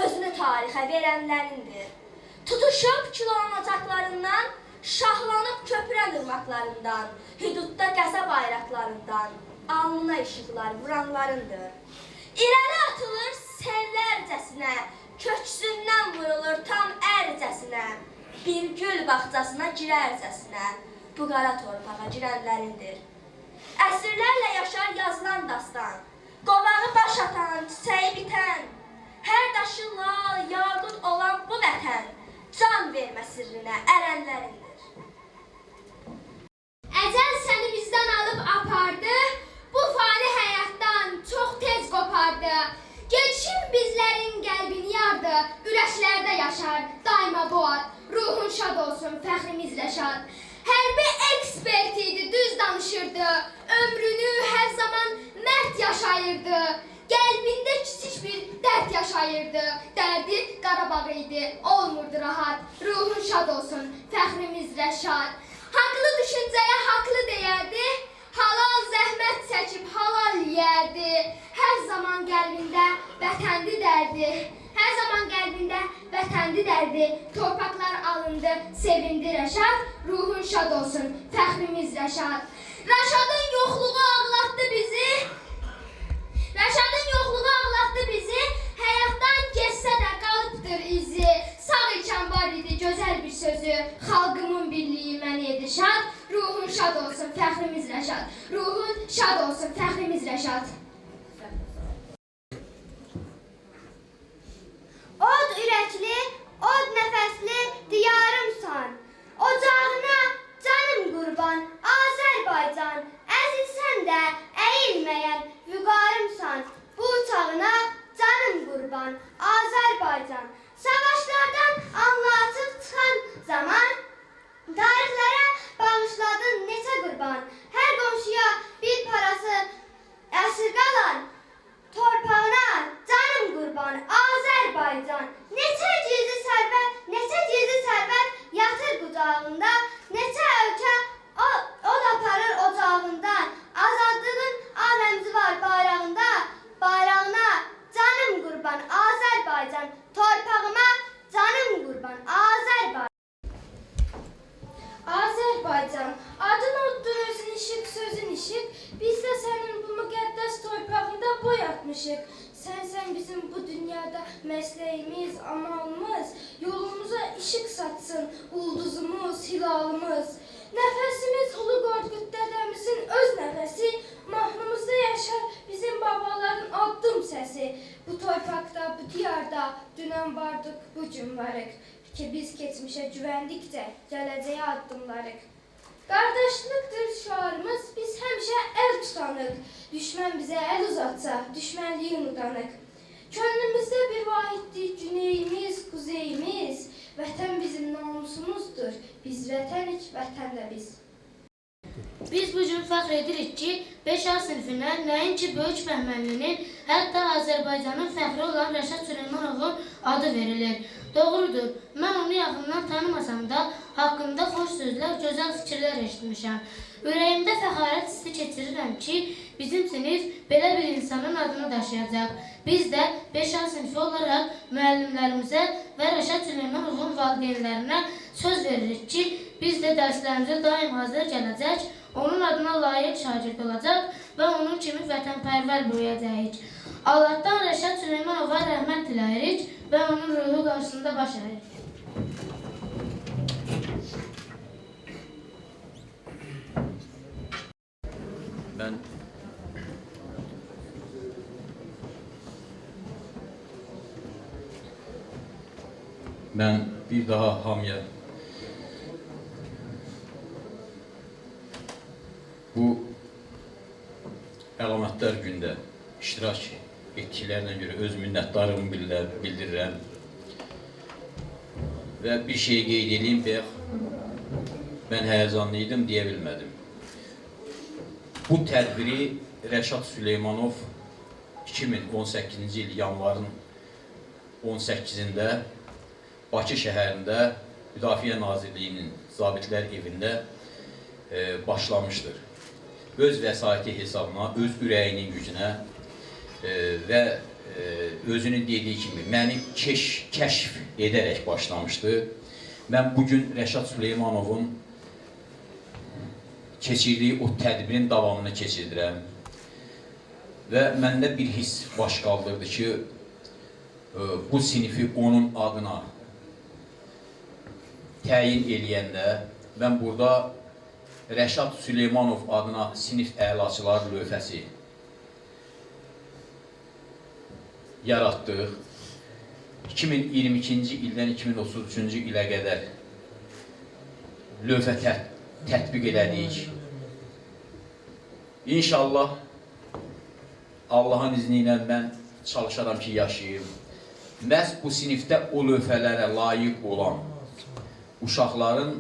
özünü tarixə verənlərindir. Tutuşub kilonacaqlarından, şahlanıb köpürən ırmaqlarından, hüdudda qəza bayraqlarından, alnına işıqlar vuranlarındır. İrəli atılır sellərcəsinə, köksündən vurulur tam ərcəsinə, bir gül bağçasına girərcəsinə, bu qara torpağa girənlərindir. Əsrlərlə yaşar yazılan dastan, qovağı baş atan, çiçəyi bitən, hər daşı lal, yaqut olan bu vətən, can vermə sirrinə ərənlərindir. Əcəl səni bizdən alıb apardı, bu fani həyatdan çox tez qopardı. Gedişin bizlərin qəlbini yardı, ürəklərdə yaşar daima bu ad. Ruhun şad olsun, fəxrimizlə şad. Hərbi ekspert idi, düz danışırdı, ömrünü hər zaman mərd yaşayırdı. yaşayırdı. Qəlbində kiçik bir dərd yaşayırdı. Dərdi Qarabağ idi, olmurdu rahat. Ruhun şad olsun, fəxrimiz Rəşad. Haqlı düşüncəyə haqlı deyərdi. Halal zəhmət çəkib halal yeyərdi. Hər zaman qəlbində vətənli dərdi. Hər zaman qəlbində vətənli dərdi. Torpaqlar alındı, sevindi Rəşad. Ruhun şad olsun, fəxrimiz Rəşad. Rəşadın yoxluğu ağlatdı bizi. Rəşadın yoxluğu ağlatdı bizi. Həyatdan keçsə də qalıbdır izi. Sağ ikən var idi gözəl bir sözü. Xalqımın birliyi məni edir şad. Ruhun şad olsun, fəxrimiz Rəşad. Ruhun şad olsun, fəxrimiz Rəşad. Od ürəkli, od nəfəsli diyarımsan. Ocağına canım qurban, Azərbaycan. Əzilsən də əyilməyən vüqarımsan. Bu uçağına canım qurban, Azərbaycan. Savaşlardan anlatıb çıxan zaman tarixlərə bağışladın neçə qurban. Hər qonşuya bir parası əsir qalan torpağına canım qurban, Azərbaycan. Neçə gizli sərvət yatır qucağında. Neçə ölkə od aparır ocağından. Azadlığın aləmzi var bayrağında. Bayrağına canım qurban, Azərbaycan. Torpağıma canım qurban, Azərbaycan. Azərbaycan, adın oddur özün işıq, sözün işıq. Biz də sənin bu müqəddəs torpağında boy atmışıq. Sən bizim bu dünyada məsləyimiz, amalımız. Yolumuza işıq satsın ulduzumuz, hilalımız. Nəfəsimiz Ulu Qorqud dədəmizin öz nəfəsi. Mahnımızda yaşar bizim babaların addım səsi. Bu torpaqda, bu diyarda dünən vardıq, bugün varıq. Ki biz keçmişə güvəndikcə gələcəyə addımlarıq. Qardaşlıqdır şüarımız, biz həmişə əl tutanıq. Düşmən bizə əl uzatsa, düşmənliyi unudanıq. Könlümüzdə bir vahiddir güneyimiz, quzeyimiz. Vətən bizim namusumuzdur, biz vətənik, vətən də biz. Biz bugün fəxr edirik ki, 5A sınıfına nəinki böyük Bəhmənlinin, hətta Azərbaycanın fəxri olan Rəşad Süleymanovun adı verilir. Doğrudur, mən onu yaxından tanımasam da haqqında xoş sözlər, gözəl fikirlər eşitmişəm. Ürəyimdə fəxarət hissi keçirirəm ki, bizim sinif belə bir insanın adını daşıyacaq. Biz də 5A sınıfı olaraq müəllimlərimizə və Rəşad Süleymanovun valideynlərinə söz veririk ki, biz də dərslərimizə daim hazır gələcək, onun adına layiq şagird olacaq və onun kimi vətənpərvər böyüyəcəyik. Allahdan Rəşad Süleymanova rəhmət diləyirik və onun ruhu qarşısında baş əyirik. Mən bir daha hamıya bu əlamətlər gündə iştirak etdiklərinə görə öz minnətdarlığımı bildirirəm və bir şey qeyd edeyim ki, mən həyəcanlıydım, deyə bilmədim. Bu tədbiri Rəşad Süleymanov 2018-ci il yanvarın 18-də Bakı şəhərində Müdafiə Nazirliyinin zabitlər evində başlamışdır. Öz vəsaiti hesabına, öz ürəyinin gücünə və özünün dediyi kimi məni kəşf edərək başlamışdı. Mən bugün Rəşad Süleymanovun keçirdiyi o tədbirin davamını keçirdirəm və məndə bir his baş qaldırdı ki, bu sinifi onun adına təyin eləyəndə mən burada Rəşad Süleymanov adına sinif əlaçılar lövhəsi yaratdıq. 2022-ci ildən 2033-cü ilə qədər lövhə tətbiq elədik. İnşallah Allahın izni ilə mən çalışaram ki, yaşayayım. Məhz bu sinifdə o lövhələrə layiq olan uşaqların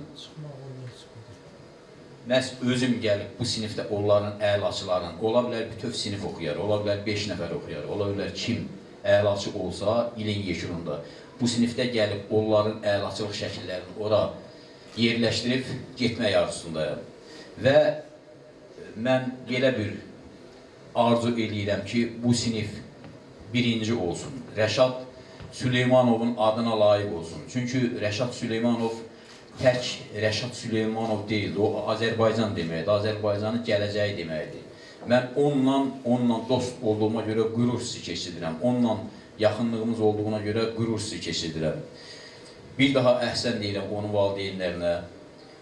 məhz özüm gəlib bu sinifdə onların əlaçılarının, ola bilər bütöv sinif oxuyar, ola bilər 5 nəfər oxuyar, ola bilər kim əlaçı olsa ilin yekununda bu sinifdə gəlib onların əlaçılıq şəkillərini ora yerləşdirib getmək arzusundayım. Və mən belə bir arzu edirəm ki, bu sinif birinci olsun. Rəşad Süleymanovun adına layiq olsun. Çünki Rəşad Süleymanov tək Rəşad Süleymanov deyildi, o Azərbaycan deməkdir, Azərbaycanın gələcəyi deməkdir. Mən onunla dost olduğuma görə qürur hissi keçirirəm, onunla yaxınlığımız olduğuna görə qürur hissi keçirirəm. Bir daha əhsən deyirəm onun valideynlərinə,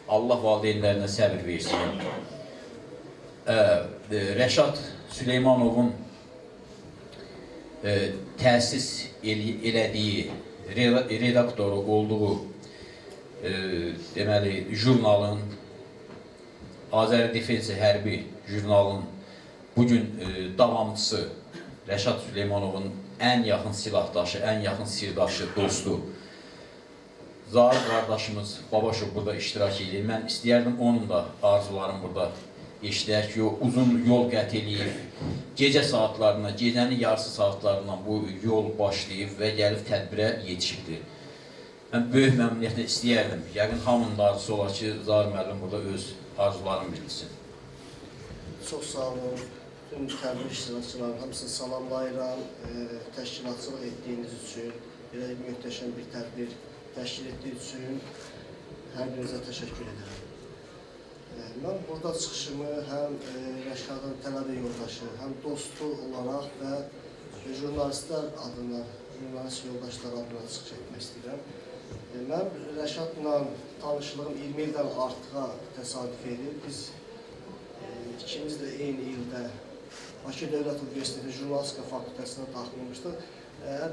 Allah valideynlərinə səbir versin. Rəşad Süleymanovun təsis elədiyi, redaktoru olduğu deməli, jurnalın, Azəri Defensi hərbi jurnalın bugün davamçısı Rəşad Süleymanovun ən yaxın silahdaşı, ən yaxın sirdaşı, dostu Zahir qardaşımız Babaşov burada iştirak edir. Mən istəyərdim onun da arzularım burada eşidək ki, uzun yol qət eləyib, gecə saatlarına, gecənin yarısı saatlarından bu yol başlayıb və gəlib tədbirə yetişibdir. Mən böyük məmnuniyyətlə istəyərdim. Yəqin hamının arzusu olar ki, Zahir müəllim burada öz arzularını bildirsin. Çox sağ olun. Bütün tədbir iştirakçıların hamısını salamlayıram. Təşkilatçılıq etdiyiniz üçün, belə möhtəşəm bir tədbir təşkil etdiyiniz üçün hər birinizə təşəkkür edirəm. Mən burada çıxışımı həm Rəşadın tələbə yoldaşı, həm dostu olaraq və jurnalistlər adına, jurnalist yoldaşlar adına çıxış etmək istəyirəm. Mən Rəşadla tanışlığım 20 ildən artığa təsadüf edir. Biz ikimiz də eyni ildə Bakı Dövlət Universiteti Jurnalistika Fakültəsinə daxilmişdıq.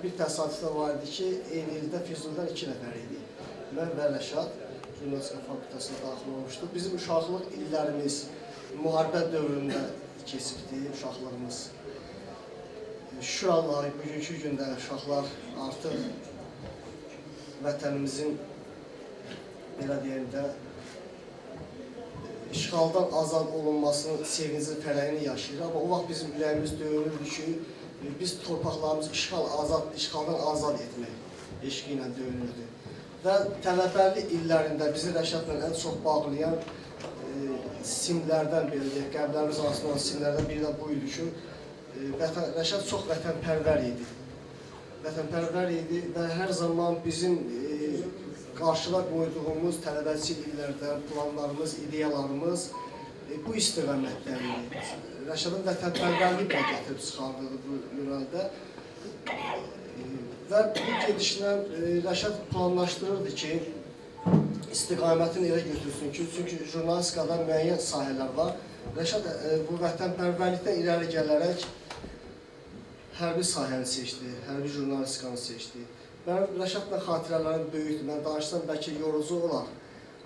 Bir təsadüf də var idi ki, eyni ildə Füzulidən 2 nəfər idi. Mən və Rəşad Jurnalistika Fakültəsinə daxil olmuşduq. Bizim uşaqlıq illərimiz müharibə dövründə keçibdi, uşaqlığımız. Şükür Allah'a bugünkü gündə uşaqlar artıq vətənimizin belə deyim də işğaldan azad olunmasının sevinci fərəyini yaşayır. Amma o vaxt bizim ürəyimiz döyünürdü ki, biz torpaqlarımızı işğaldan azad etmək eşqi ilə döyünürdü. Və tələbəlik illərində bizi Rəşadla ən çox bağlayan simlərdən belə deyək, qəlblərimiz arasında olan simlərdən biri də bu idi ki, Rəşad çox vətənpərvər idi. Vətənpərvər idi və hər zaman bizim qarşıda qoyduğumuz tələbəçi illərdən planlarımız, ideyalarımız bu istiqamətdən idi. Rəşadın vətənpərvərliyi də gətirib çıxardığı bu yönəldə. Və bu gedişlə Rəşad planlaşdırırdı ki, istiqamətini elə götürsün ki, çünki jurnalistikada müəyyən sahələr var. Rəşad bu vətənpərvərlikdən irəli gələrək hərbi sahəni seçdi, hərbi jurnalistikanı seçdi. Mənim Rəşadla xatirələrim böyükdür, mən danışsam bəlkə yorucu olar.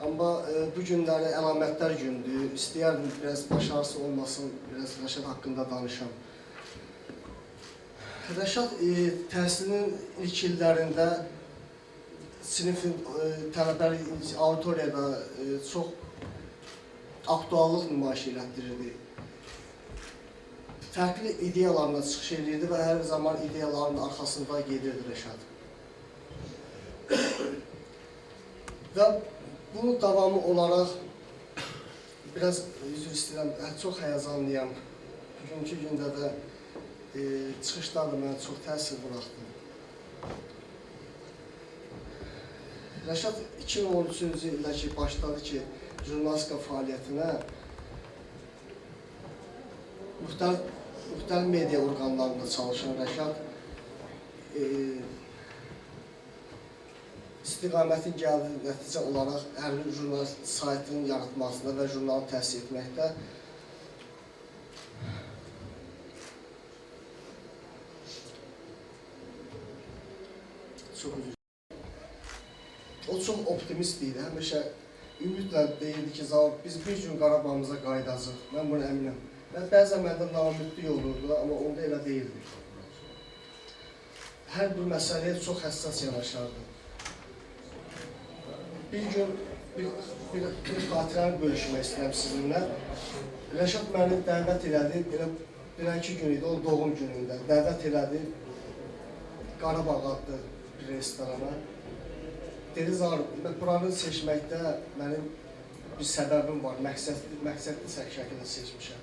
Amma bu günləri əlamətlər gündür, istəyərdim biraz başarısı olmasın, biraz Rəşad haqqında danışam. Rəşad təhsilinin ilk illərində sinifin tələbəli auditoriyada çox aktuallıq nümayiş elətdirirdi. Fərqli ideyalarına çıxış edirdi və hər zaman ideyalarının arxasında gedirdi Rəşad. Və bunun davamı olaraq biraz üzr istəyirəm, çox həyəcanlıyam. Bugünkü gündə də çıxışlar da mənə çox təsir buraxdı. Rəşad 2013-cü ildə ki, başladı ki, jurnalistika fəaliyyətinə müxtəlif media orqanlarında çalışan Rəşad istiqamətin gəldiyi nəticə olaraq hərbi jurnal saytının yaratmasında və jurnalı təsis etməkdə çox üzr. O çox optimist idi, həmişə ümidlə deyirdi ki, biz bir gün Qarabağımıza qayıdacaq, mən bunu əminəm. Bəzən məndə naümidlik olurdu, amma onda elə deyildi. Hər bir məsələyə çox həssas yanaşardı. Bir gün bir xatirəni bölüşmək istəyirəm sizinlə. Rəşad məni dəvət elədi, dünənki gün idi, onun doğum günündə. Dəvət elədi Qarabağ adlı bir restorana. Dedi, Zar, buranı seçməkdə mənim bir səbəbim var, məqsədli şəkildə seçmişəm.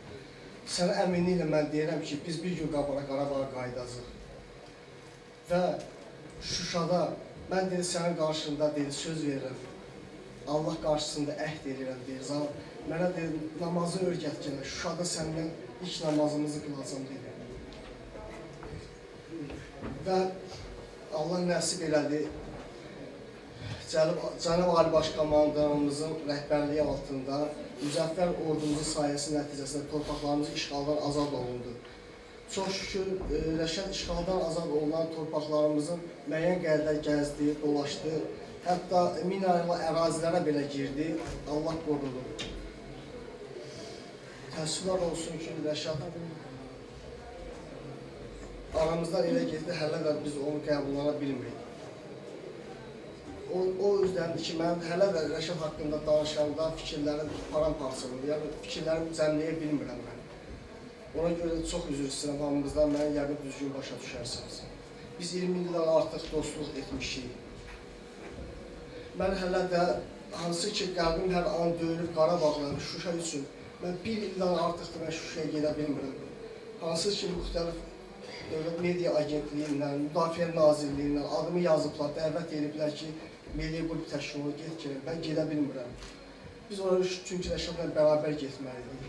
Sənə əminliklə mən deyirəm ki, biz bir gün Qarabağa qayıdacaq. Və Şuşada, mən dedi, sənin qarşında dedi, söz verirəm. Allah qarşısında əhd edirəm, deyir. Zar, mənə dedi, namazı öyrət gələ, Şuşada səndən ilk namazımızı qılacam, dedi. Və Allah nəsib elədi, Cənab Ali Baş Komandanımızın rəhbərliyi altında müzəffər ordumuzun sayəsi nəticəsində torpaqlarımız işğaldan azad olundu. Çox şükür, Rəşad işğaldan azad olunan torpaqlarımızın müəyyən qədərdə gəzdi, dolaşdı, hətta minaylı ərazilərə belə girdi, Allah qorudu. Təəssüflər olsun ki, Rəşad aramızdan elə getdi, hələ də biz onu qəbullana bilmirik. O yüzden ki, mən hələ də Rəşad haqqında danışanda fikirlərim paramparçalıdır, yəni fikirlərimi cəmləyə bilmirəm mən. Ona görə çox üzr istəyirəm hamımızdan, məni yəqin düzgün başa düşərsiniz. Biz 20 ildən artıq dostluq etmişik. Mən hələ də, hansı ki qəlbim hər an döyülüb Qarabağla, Şuşa üçün, mən bir ildən artıqdır mən Şuşaya gedə bilmirəm. Hansı ki müxtəlif Dövlət Media Agentliyindən, Müdafiə Nazirliyindən adımı yazıblar, dəvət ediblər ki, Milli Qrup təşkil olunur, mən gedə bilmirəm. Biz oraya çünki Rəşadla bərabər getməliydik.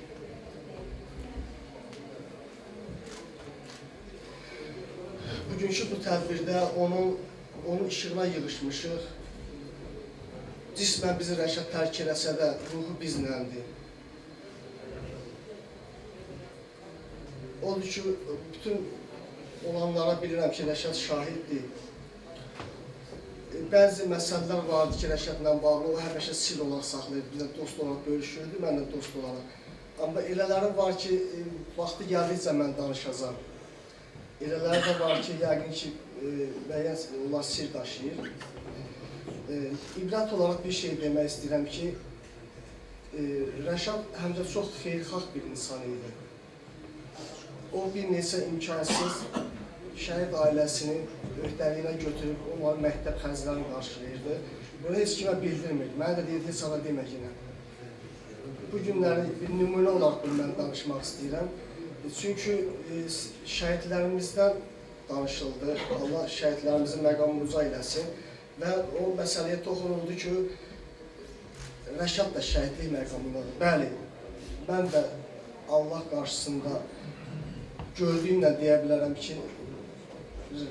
Bugünkü bu tədbirdə onun işığına yığışmışıq. Cismən bizi Rəşad tərk eləsə də, ruhu bizləndir. Odur ki, bütün olanlara bilirəm ki, Rəşad şahiddir. Bəzi məsələlər vardı ki, Rəşadla bağlı, o həmişə sir olaraq saxlayıb, bizə dost olaraq bölüşürdü, mənlə dost olaraq. Amma elələri var ki, vaxtı gəldikcə mən danışacağam. Elələri də var ki, yəqin ki, müəyyən onlar sir daşıyır. İbrət olaraq bir şey demək istəyirəm ki, Rəşad həm də çox xeyirxah bir insan idi. O bir neçə imkansız şəhid ailəsinin öhdəliyinə götürüb, onların məktəb xərclərini qarşılayırdı. Bunu heç kimə bildirmir. Mənə də deyildi, heç sana demək yine. Bu günləri bir nümunə olaraq mən danışmaq istəyirəm. Çünki şəhidlərimizdən danışıldı. Allah şəhidlərimizin məqamını uca eləsin. Və o məsələyə toxunuldu ki, Rəşad da şəhidlik məqamındadır. Bəli, mən də Allah qarşısında gördüyümlə deyə bilərəm ki,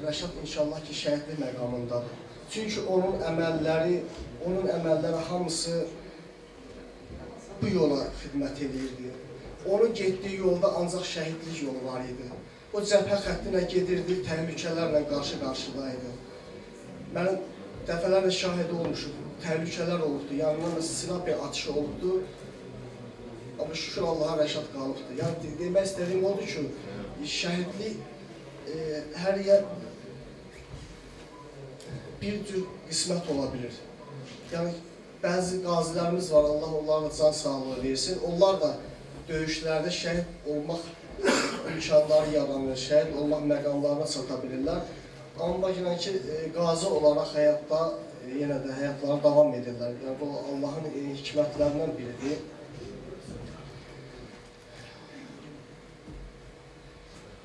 Rəşad inşallah ki, şəhidlik məqamındadır. Çünki onun əməlləri hamısı bu yola xidmət edirdi. Onun getdiyi yolda ancaq şəhidlik yolu var idi. O cəbhə xəttinə gedirdi, təhlükələrlə qarşı-qarşıdaydı. Mənim dəfələrlə şahid olmuşum, təhlükələr olubdu, yanından silah bir atışı olubdu. Amma şükür Allaha Rəşad qalıbdı. Yəni, demək istədiyim odur ki, şəhidlik hər yer bir cür qismət ola bilir. Yəni, bəzi qazilərimiz var, Allah onlara can sağlığı versin. Onlar da döyüşlərdə şəhid olmaq imkanları yaranır, şəhid olmaq məqamlarına çata bilirlər. Amma baxın ki, qazi olaraq həyatda yenə də həyatlarına davam edirlər. Yəni, bu Allahın hikmətlərindən biridir.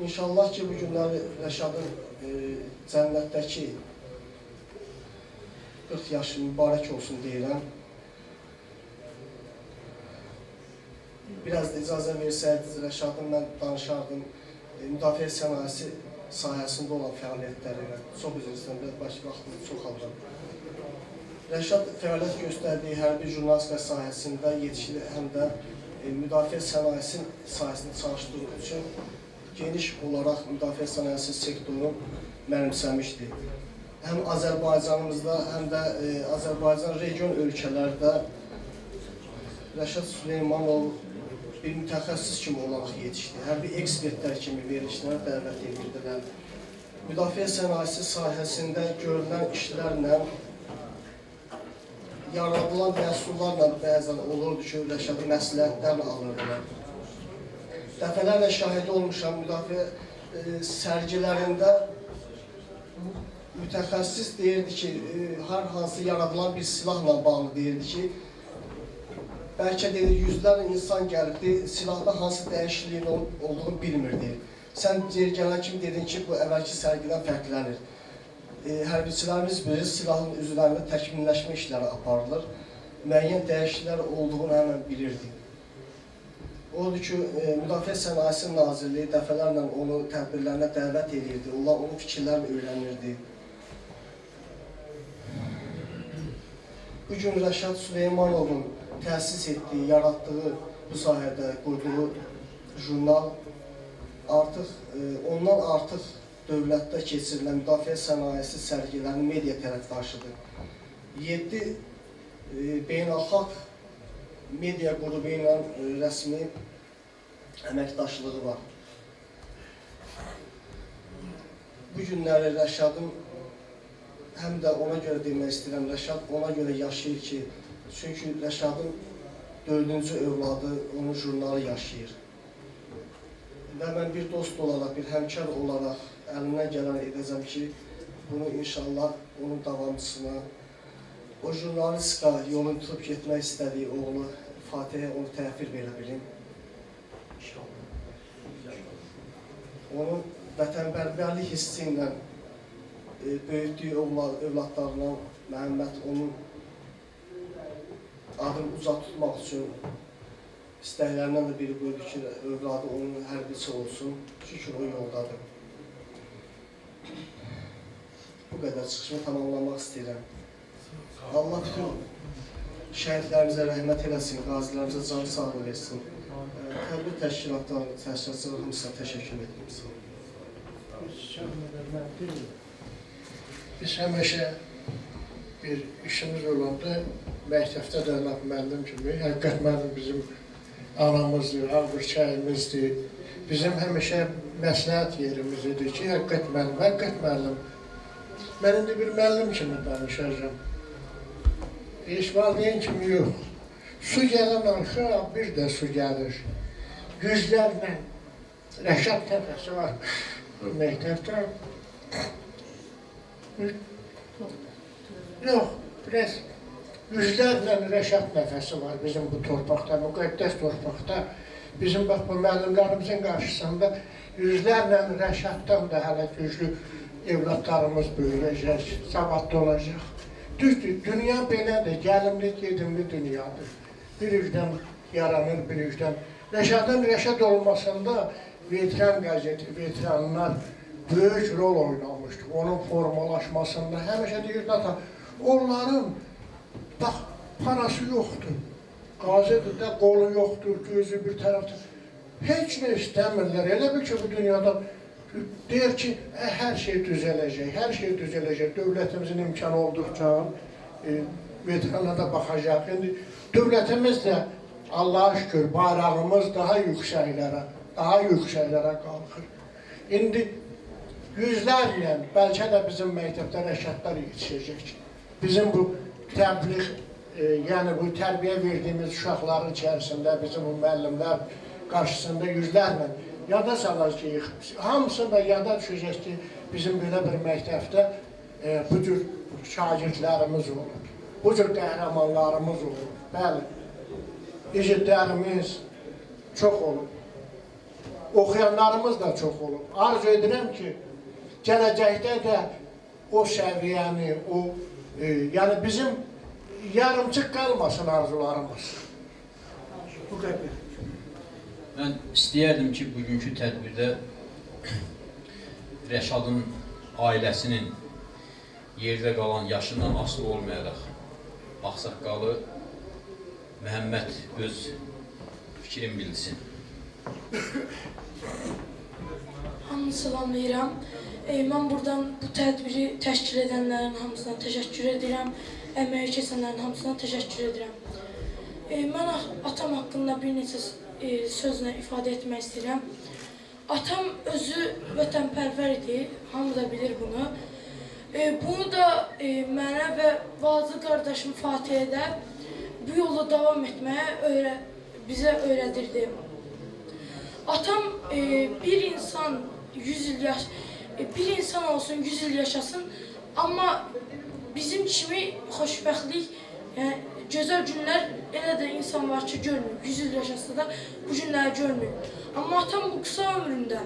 İnşallah ki, bu günləri Rəşadın cənnətdəki 40 yaşı mübarək olsun deyirəm. Biraz da icazə versəydiniz, Rəşadın mən danışardım müdafiə sənayesi sahəsində olan fəaliyyətləri ilə. Çox üzr istəyirəm, biraz başqa vaxtını çox aldım. Rəşad fəaliyyət göstərdiyi hərbi jurnalistika sahəsində yetişili həm də müdafiə sənayesi sahəsində çalışdığı üçün geniş olaraq müdafiə sənayesi sektorunu mənimsəmişdi. Həm Azərbaycanımızda, həm də Azərbaycan region ölkələrdə Rəşad Süleymanov bir mütəxəssis kimi olaraq yetişdi. Hərbi ekspertlər kimi verilişlərə dəvət edirdilər. Müdafiə sənayesi sahəsində görülən işlərlə yaradılan məhsullarla bəzən olurdu ki, Rəşadın məsləhətlərlə alırdılar. Dəfələrlə şahidi olmuşam müdafiə sərgilərində mütəxəssis deyirdi ki, hər hansı yaradılan bir silahla bağlı deyirdi ki, bəlkə deyirdi, yüzlərlə insan gəlibdi, silahda hansı dəyişikliyin olduğunu bilmirdi. Sən gələn kimi dedin ki, bu əvvəlki sərgidən fərqlənir. Hərbiçilərimiz bilir, silahın üzvlərində təkmilləşmə işləri aparılır. Müəyyən dəyişikliklər olduğunu həmən bilirdi. Odur ki, Müdafiə Sənayesi Nazirliyi dəfələrlə onu tədbirlərinə dəvət edirdi, onlar onun fikirlərini öyrənirdi. Bugün Rəşad Süleymanovun təsis etdiyi, yaratdığı bu sahədə qurduğu jurnal ondan artıq dövlətdə keçirilən müdafiə sənayesi sərgilərinin media tərəfdaşıdır. 7 beynəlxalq media qrupu ilə rəsmi əməkdaşlığı var. Bu günləri Rəşadın, həm də ona görə demək istəyirəm, Rəşad ona görə yaşayır ki, çünki Rəşadın 4-cü övladı, onun jurnalı yaşayır. Və mən bir dost olaraq, bir həmkar olaraq əlimdən gələn edəcəm ki, bunu inşallah onun davamçısına, o jurnalistika yolunu tutub getmək istədiyi oğlu Fatihə onu təhvil verə bilim. Onun vətənpərvərlik hissi ilə böyütdüyü övladlarına Məhəmməd onun adını uca tutmaq üçün istəklərindən də biri buydu ki, övladı onun hərbiçi olsun, şükür o yoldadır. Bu qədər çıxışımı tamamlamaq istəyirəm. Allah bütün şəhidlərimizə rəhmət eləsin, qazilərimizə canı sağlığı versin. Tədbir təşkilatçıları hamısına təşəkkür edirəm. Biz həmişə bir işimiz olanda məktəbdə də müəllim kimi, həqiqət müəllim bizim anamızdır, ağır çayımızdır. Bizim həmişə məsləhət yerimiz idi ki, həqiqət müəllim. Mən indi bir müəllim kimi danışacağım. Heç valideyn kimi yox. Su gələn arxa, bir də su gəlir. Yüzlərlə Rəşad təfəsi var bu məktəbdə. Yox, biraz yüzlərlə Rəşad nəfəsi var bizim bu torpaqda, müqəddəs torpaqda. Bizim bax bu müəllimlərimizin qarşısında yüzlərlə Rəşaddan da hələ güclü evlatlarımız böyüyəcək, savadlı olacaq. Düzdür, dünya belədir, gəlimli, gedimli dünyadır. Bir üzdən yaranır, bir üzdən. Rəşadın Rəşad olmasında Veteran qəzeti, veteranlar böyük rol oynamışdı. Onun formalaşmasında həmişə deyirdi ata, onların bax, parası yoxdur. Qazetində qolu yoxdur, gözü bir tərəfdə. Heç nə istəmirlər. Elə bir ki, bu dünyada deyir ki, hər şey düzələcək, hər şey düzələcək. Dövlətimizin imkanı olduqca veteranlara baxacaq. İndi dövlətimiz də Allah'a şükür bayrağımız daha yüksəklərə qalxır. İndi yüzlərlə, bəlkə də bizim məktəbdə rəşadlar yetişəcək. Bizim bu təbliğ, yəni bu tərbiyə verdiyimiz uşaqların içərisində bizim bu müəllimlər qarşısında yüzlərlə yada salacağıq. Hamısı da yada düşəcək ki, bizim belə bir məktəbdə bu cür şagirdlərimiz olur, bu cür qəhrəmanlarımız olur. Bəli, igidlərimiz çox olur, oxuyanlarımız da çox olur. Arzu edirəm ki, gələcəkdə də o səviyyəni, yəni bizim yarımçıq qalmasın arzularımız. Bu qədər. Mən istəyərdim ki, bugünkü tədbirdə Rəşadın ailəsinin yerdə qalan yaşından asılı olmayaraq ağsaqqalı Məhəmməd öz fikrini bilsin. Hamını salamlayıram. Mən buradan bu tədbiri təşkil edənlərin hamısına təşəkkür edirəm. Əməyi keçənlərin hamısına təşəkkür edirəm. Mən atam haqqında bir neçə sözlə ifadə etmək istəyirəm. Atam özü vətənpərvər idi, hamı da bilir bunu. Bunu da mənə və bacı qardaşım Fatihə də bu yolla davam etməyə bizə öyrədirdi. Atam bir insan olsun 100 il yaşasın, amma bizim kimi xoşbəxtlik, yəni gözəl günlər elə də insan var ki, görmür. 100 il yaşasa da bu günləri görmür. Amma atam bu qısa ömründə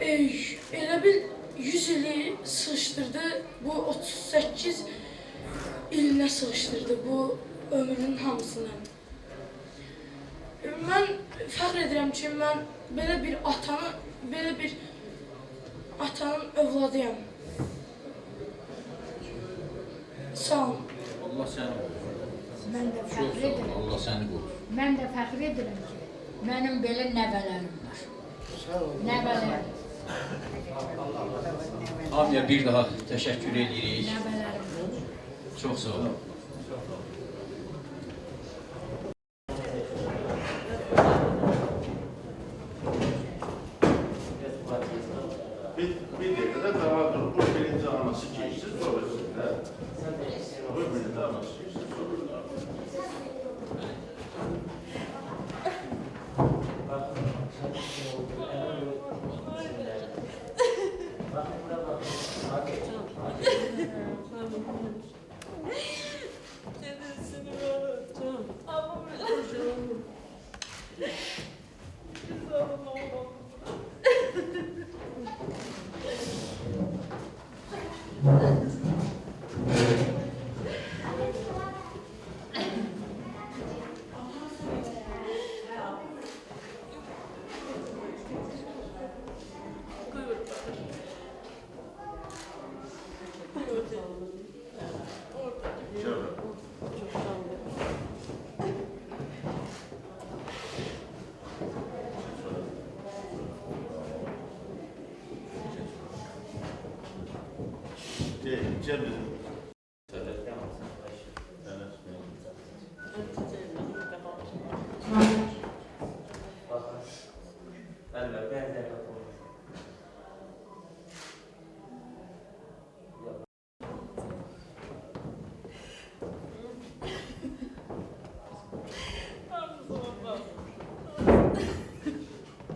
elə bil 100 ili sığışdırdı, bu 38 ilinə sığışdırdı bu ömrünün hamısını. Mən fəxr edirəm ki, mən belə bir atanın övladıyam. Sağ olun. Allah səni Mən də fəxr edirəm. Allah səni qorusun. Mən də fəxr edirəm ki, mənim belə nəvələrim var. Nəvələrim. Hamıya bir daha təşəkkür edirik. Nəvələrim var. Çox sağ olun. Bir dəqiqədə daha dur. Bu birinci anası keçsin, sonra sizdə. Bu birinci anası keçsin, sonra.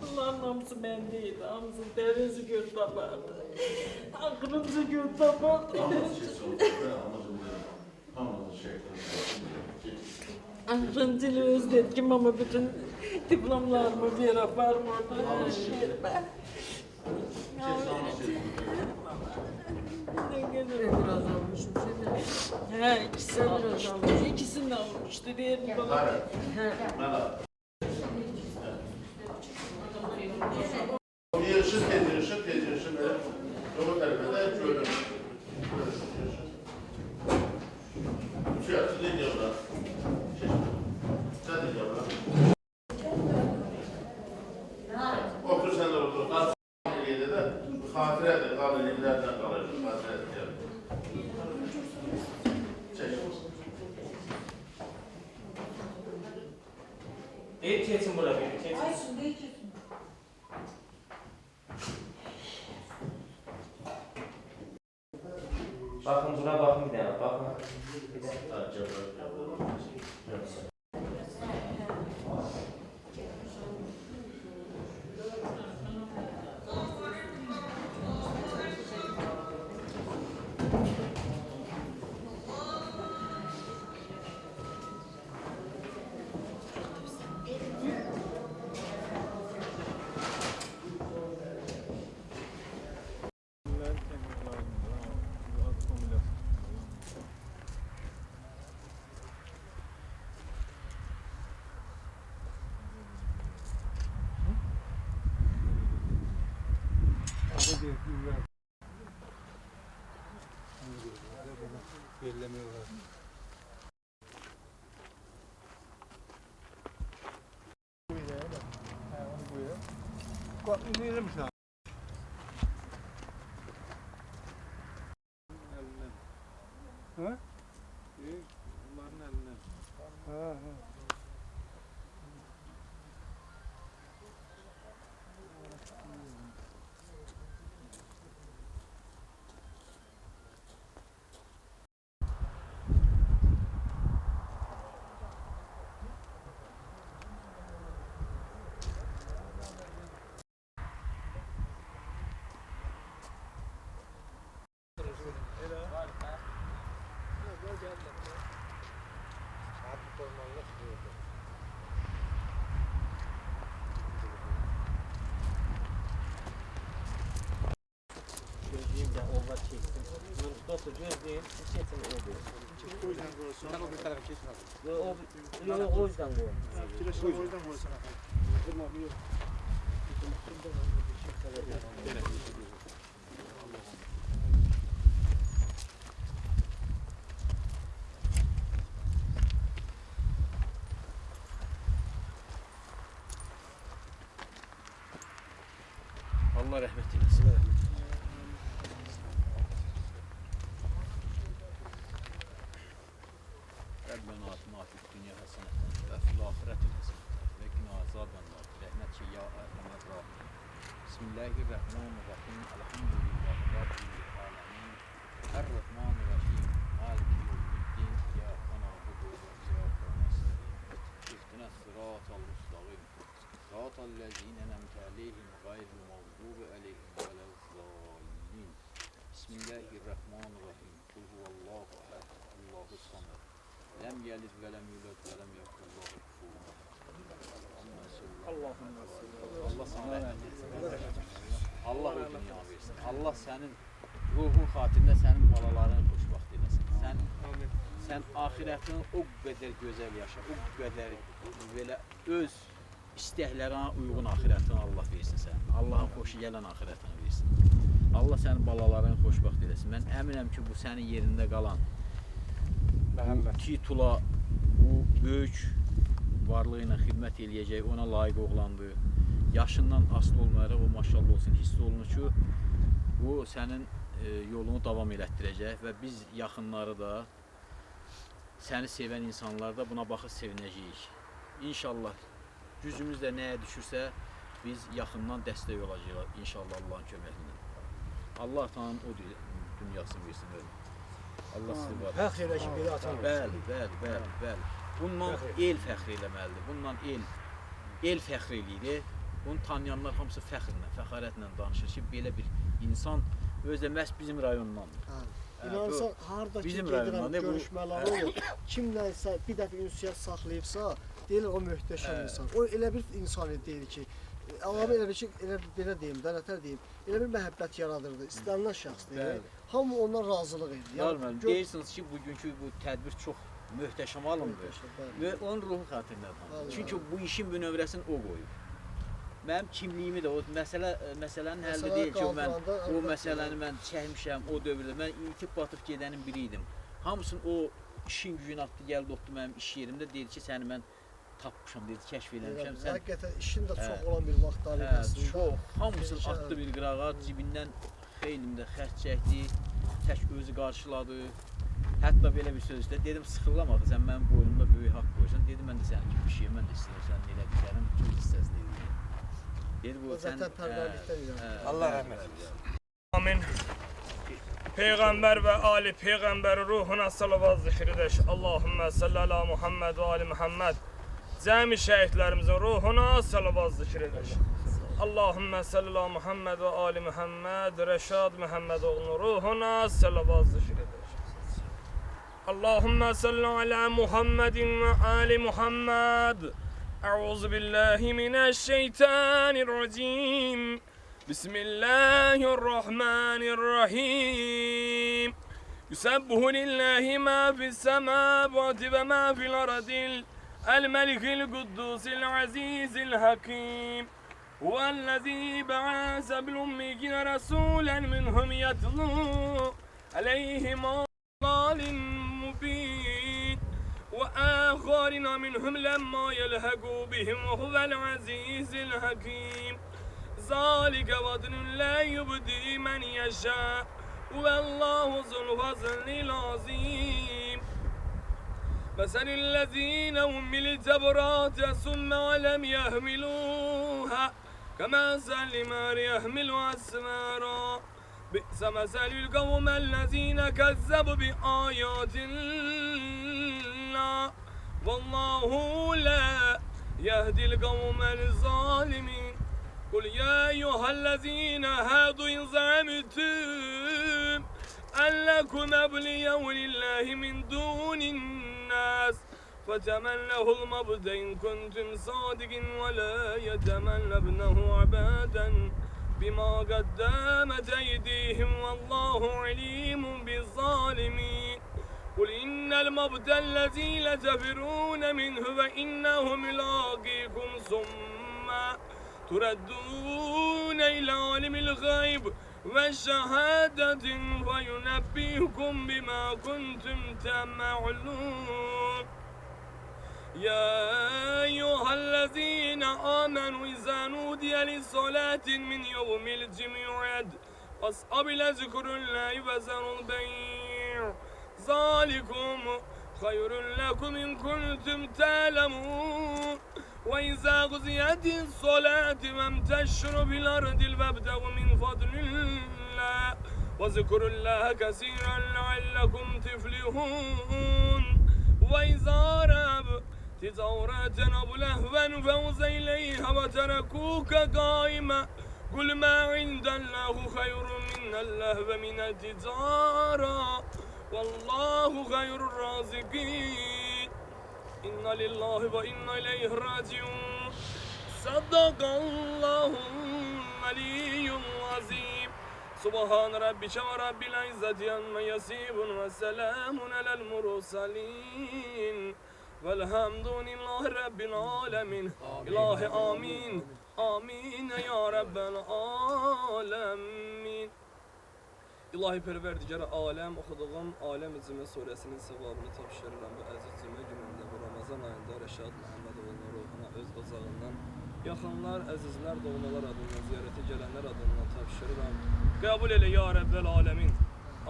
Allah'ın hamısı bendeydi, hamısı derisi göz tapardı. Aklınca göz tapardı. Aklınca özledim ama bütün diplomlarımı bir yaparım orada. Biraz almışım seni. He, ikisini almış. İkisini almıştı. Diğerini bana. Bir ışık getirirsin böyle. Yolu tarifede şöyle. Şu yaptı ne diyorlar? Sen ne diyorlar? Otur sen de otur. Yedi de hatire de kalın illerden kalır. Hatire de diyor. Deyip geçsin bura bir. Geçsin. Aysun deyip geçsin. Bakın buna bakın bir daha. Bakın. Belirlemiyorlar. İnelim şu an. Ha? Bunların elinden. Ha ha. onlar çeksin. Mırıqda otur, gözləyin, siz keçin o boy. O yüzden koysun. Ben o bir tarafa geçmezdim. Yok, o yüzden koy. Kireçler o yüzden koysun. Kırma bir yok. Allah rəhmət eylesin. Rabbena atina fid dunya haseneten ve fil ahireti haseneten ve qina azabennar. Rəhmətçi ya ərhəmər rahim. Bismillahirrahmanirrahim. Elhamdülillahi rabbil alamin. Errahmanirrahim. Maliki yevmiddin. İyyake na'budu ve iyyake nestaîn. İhdinas sıratal mustaqim. Sıratal lezîne en'amte aleyhim gayril mağdubi aleyhim velezzâllin. Bismillahirrahmanirrahim. Kul huvallahu ehad. Allahu samed. Lem yelid ve lem yulad ve lem yekun lahu kufuven ahad. Allah sana rəhmət etsin. Allah o dünya versin. Allah sənin ruhun xatirinə sənin balalarını xoşbaxt eləsin. Sən axirətini o qədər gözəl yaşa, o qədər belə öz istəklərinə uyğun axirətini Allah versin sən. Allahın xoşu gələn axirətini versin. Allah sənin balalarını xoşbaxt eləsin. Mən əminəm ki, bu sənin yerində qalan bu titula, bu böyük varlığı ilə xidmət eləyəcək, ona layiq oğlandı. Yaşından asılı olmayaraq o maşallah olsun, hiss olunur ki, bu sənin yolunu davam elətdirəcək və biz yaxınları da, səni sevən insanlar da buna baxıb sevinəcəyik. İnşallah gücümüz də nəyə düşürsə, biz yaxından dəstək olacağıq inşallah Allahın köməkliğiyle. Allah tanın o dünyasını versin öyle. Allah sizi var. Fəxr elə ki, belə atan Bəli. Bundan el fəxr eləməlidir. Bundan el fəxr eləyir. Bunu tanıyanlar hamısı fəxrlə, fəxarətlə danışır ki, belə bir insan özdə məhz bizim rayondandır. İnanırsan, harada ki, gedirəm, görüşmələri olur. Kimlərsə bir dəfə ünsiyyət saxlayıbsa, deyirlər o möhtəşəm insan. O elə bir insan deyil ki, Allah'ım elə bir ki, belə deyim, dənətər deyim, elə bir məhəbbət yaradırdı, istənilən şəxs deyil. Hamı ondan razılıq edir. Normal, deyirsiniz ki, bugünkü bu tədbir çox möhtəşəm alındı və onun ruhu xatirinədir. Çünki bu işin bünövrəsini o qoyub. Mənim kimliyimi də, o məsələnin həlli deyil ki, mən o məsələni mən çəkmişəm, o dövrdə, mən itib batıb gedənin biriydim. Hamısını o işin gücünü atdı, gəldi, otdu mənim iş yerimdə, deyil ki, səni mən tapmışam, dedi, kəşf eləmişəm. Həqiqətən, işin də çox olan bir vaxtları əslində. Çox, hamısını atdı bir qırağa, cibindən xeynimdə xərc çəkdi, tək özü qarşıladı. Hətta belə bir söz istədi, dedim, sıxırlamadı, sən mənim boynumda böyük haqq qoyursan, dedim, mən də sənin kimi bir şeyim, mən də istəyirəm, sənin elə bilərim, cüz hissəsini eləyim. Allah rəhmət eylesin. Amin. Peygamber ve Ali Peygamber ruhuna salavat zikr edeş. Allahümme salli ala Muhammed ve Ali Muhammed. Cemi şehitlerimizin ruhuna salavat zikr edeş. Allahümme salli ala Muhammed ve Ali Muhammed. Reşad Muhammed oğlunun ruhuna salavat zikr edeş. Allahümme salli ala Muhammedin ve Ali Muhammed. أعوذ بالله من الشيطان الرجيم بسم الله الرحمن الرحيم يسبح لله ما في السماوات وما في الأرض الملك القدوس العزيز الحكيم هو الذي بعث بالأميين رسولا منهم يتلو عليهم آيات مبين وآخرين منهم لما يلحقوا بهم وهو العزيز الحكيم ذلك وطن لا يبدي من يشاء والله ذو الفضل العظيم مثل الذين حملوا التوراة ثم لم يحملوها كمثل الحمار يحمل أسفارا بئس مثل القوم الذين كذبوا بآيات الله والله لا يهدي القوم الظالمين قل يا أيها الذين هادوا إن زعمتم أن لكم أولياء لله من دون الناس فتمنوا الموت إن كنتم صادقين ولا يتمنونه أبدا بما قدمت أيديهم والله عليم بالظالمين قل إن الموت الذي لتفرون منه فإنه ملاقيكم ثم تردون إلى عالم الغيب والشهادة فينبئكم بما كنتم تعملون يا أيها الذين آمنوا إذا نودي للصلاة من يوم الجمعة فاسعوا إلى ذكر الله وذروا البيع ذلكم خير لكم إن كنتم تعلمون وإذا قضيت الصلاة فانتشروا في الأرض وابتغوا من فضل الله واذكروا الله كثيرا لعلكم تفلحون وإذا رأوا تجارة أو لهوا فانفضوا إليها وتركوك قائما قل ما عند الله خير من اللهو من التجارة والله خير الرازقين إنا لله وإنا إليه راجعون صدق الله العلي العظيم سبحان ربك ورب العزة عما يصفون وسلام على المرسلين والحمد لله رب العالمين إلهي آمين آمين يا رب العالمين İlahi Perverdigar-ı Alem okuduğum Alem İzzime suresinin sevabını tavşirirəm və əziz cümə günündə bu Ramazan ayında Rəşad Muhammedoğlu'nun ruhuna öz ocağından yaxınlar, əzizlər, doğmalar adından, ziyarete gələnlər adından tavşirirəm. Qəbul elə ya Rəbbel Alemin.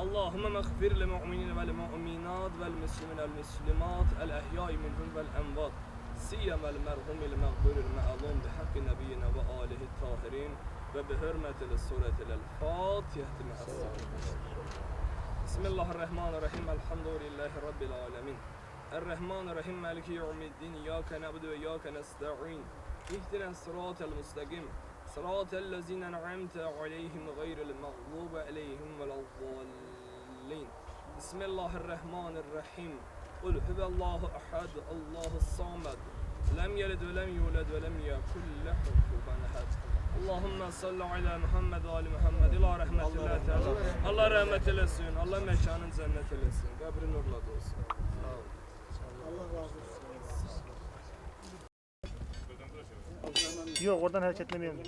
Allahümme məğfir li mu'minin vəl mu'minat vəl müslimin əl müslimat əl əhyai minhum vəl ənvat siyyəməl mərhumil məğburil mə'alum bihaqqi nəbiyyina və alihi tahirin وبحرمة السورة الفاتحة مع بسم الله الرحمن الرحيم الحمد لله رب العالمين الرحمن الرحيم مالك يوم الدين إياك نعبد وإياك نستعين اهدنا الصراط المستقيم صراط الذين أنعمت عليهم غير المغضوب عليهم ولا الضالين بسم الله الرحمن الرحيم قل هو الله أحد الله الصمد لم يلد ولم يولد ولم يكن له كفوا أحد Allahümme salli ala Muhammed ve ali Muhammed ila rahmetillah teala. Allah rahmet eylesin. Allah mekanın cennet eylesin. Kabri nurla dolsun. Allah razı olsun. Yok oradan hareketlemeyelim.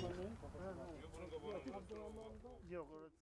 Yok orada.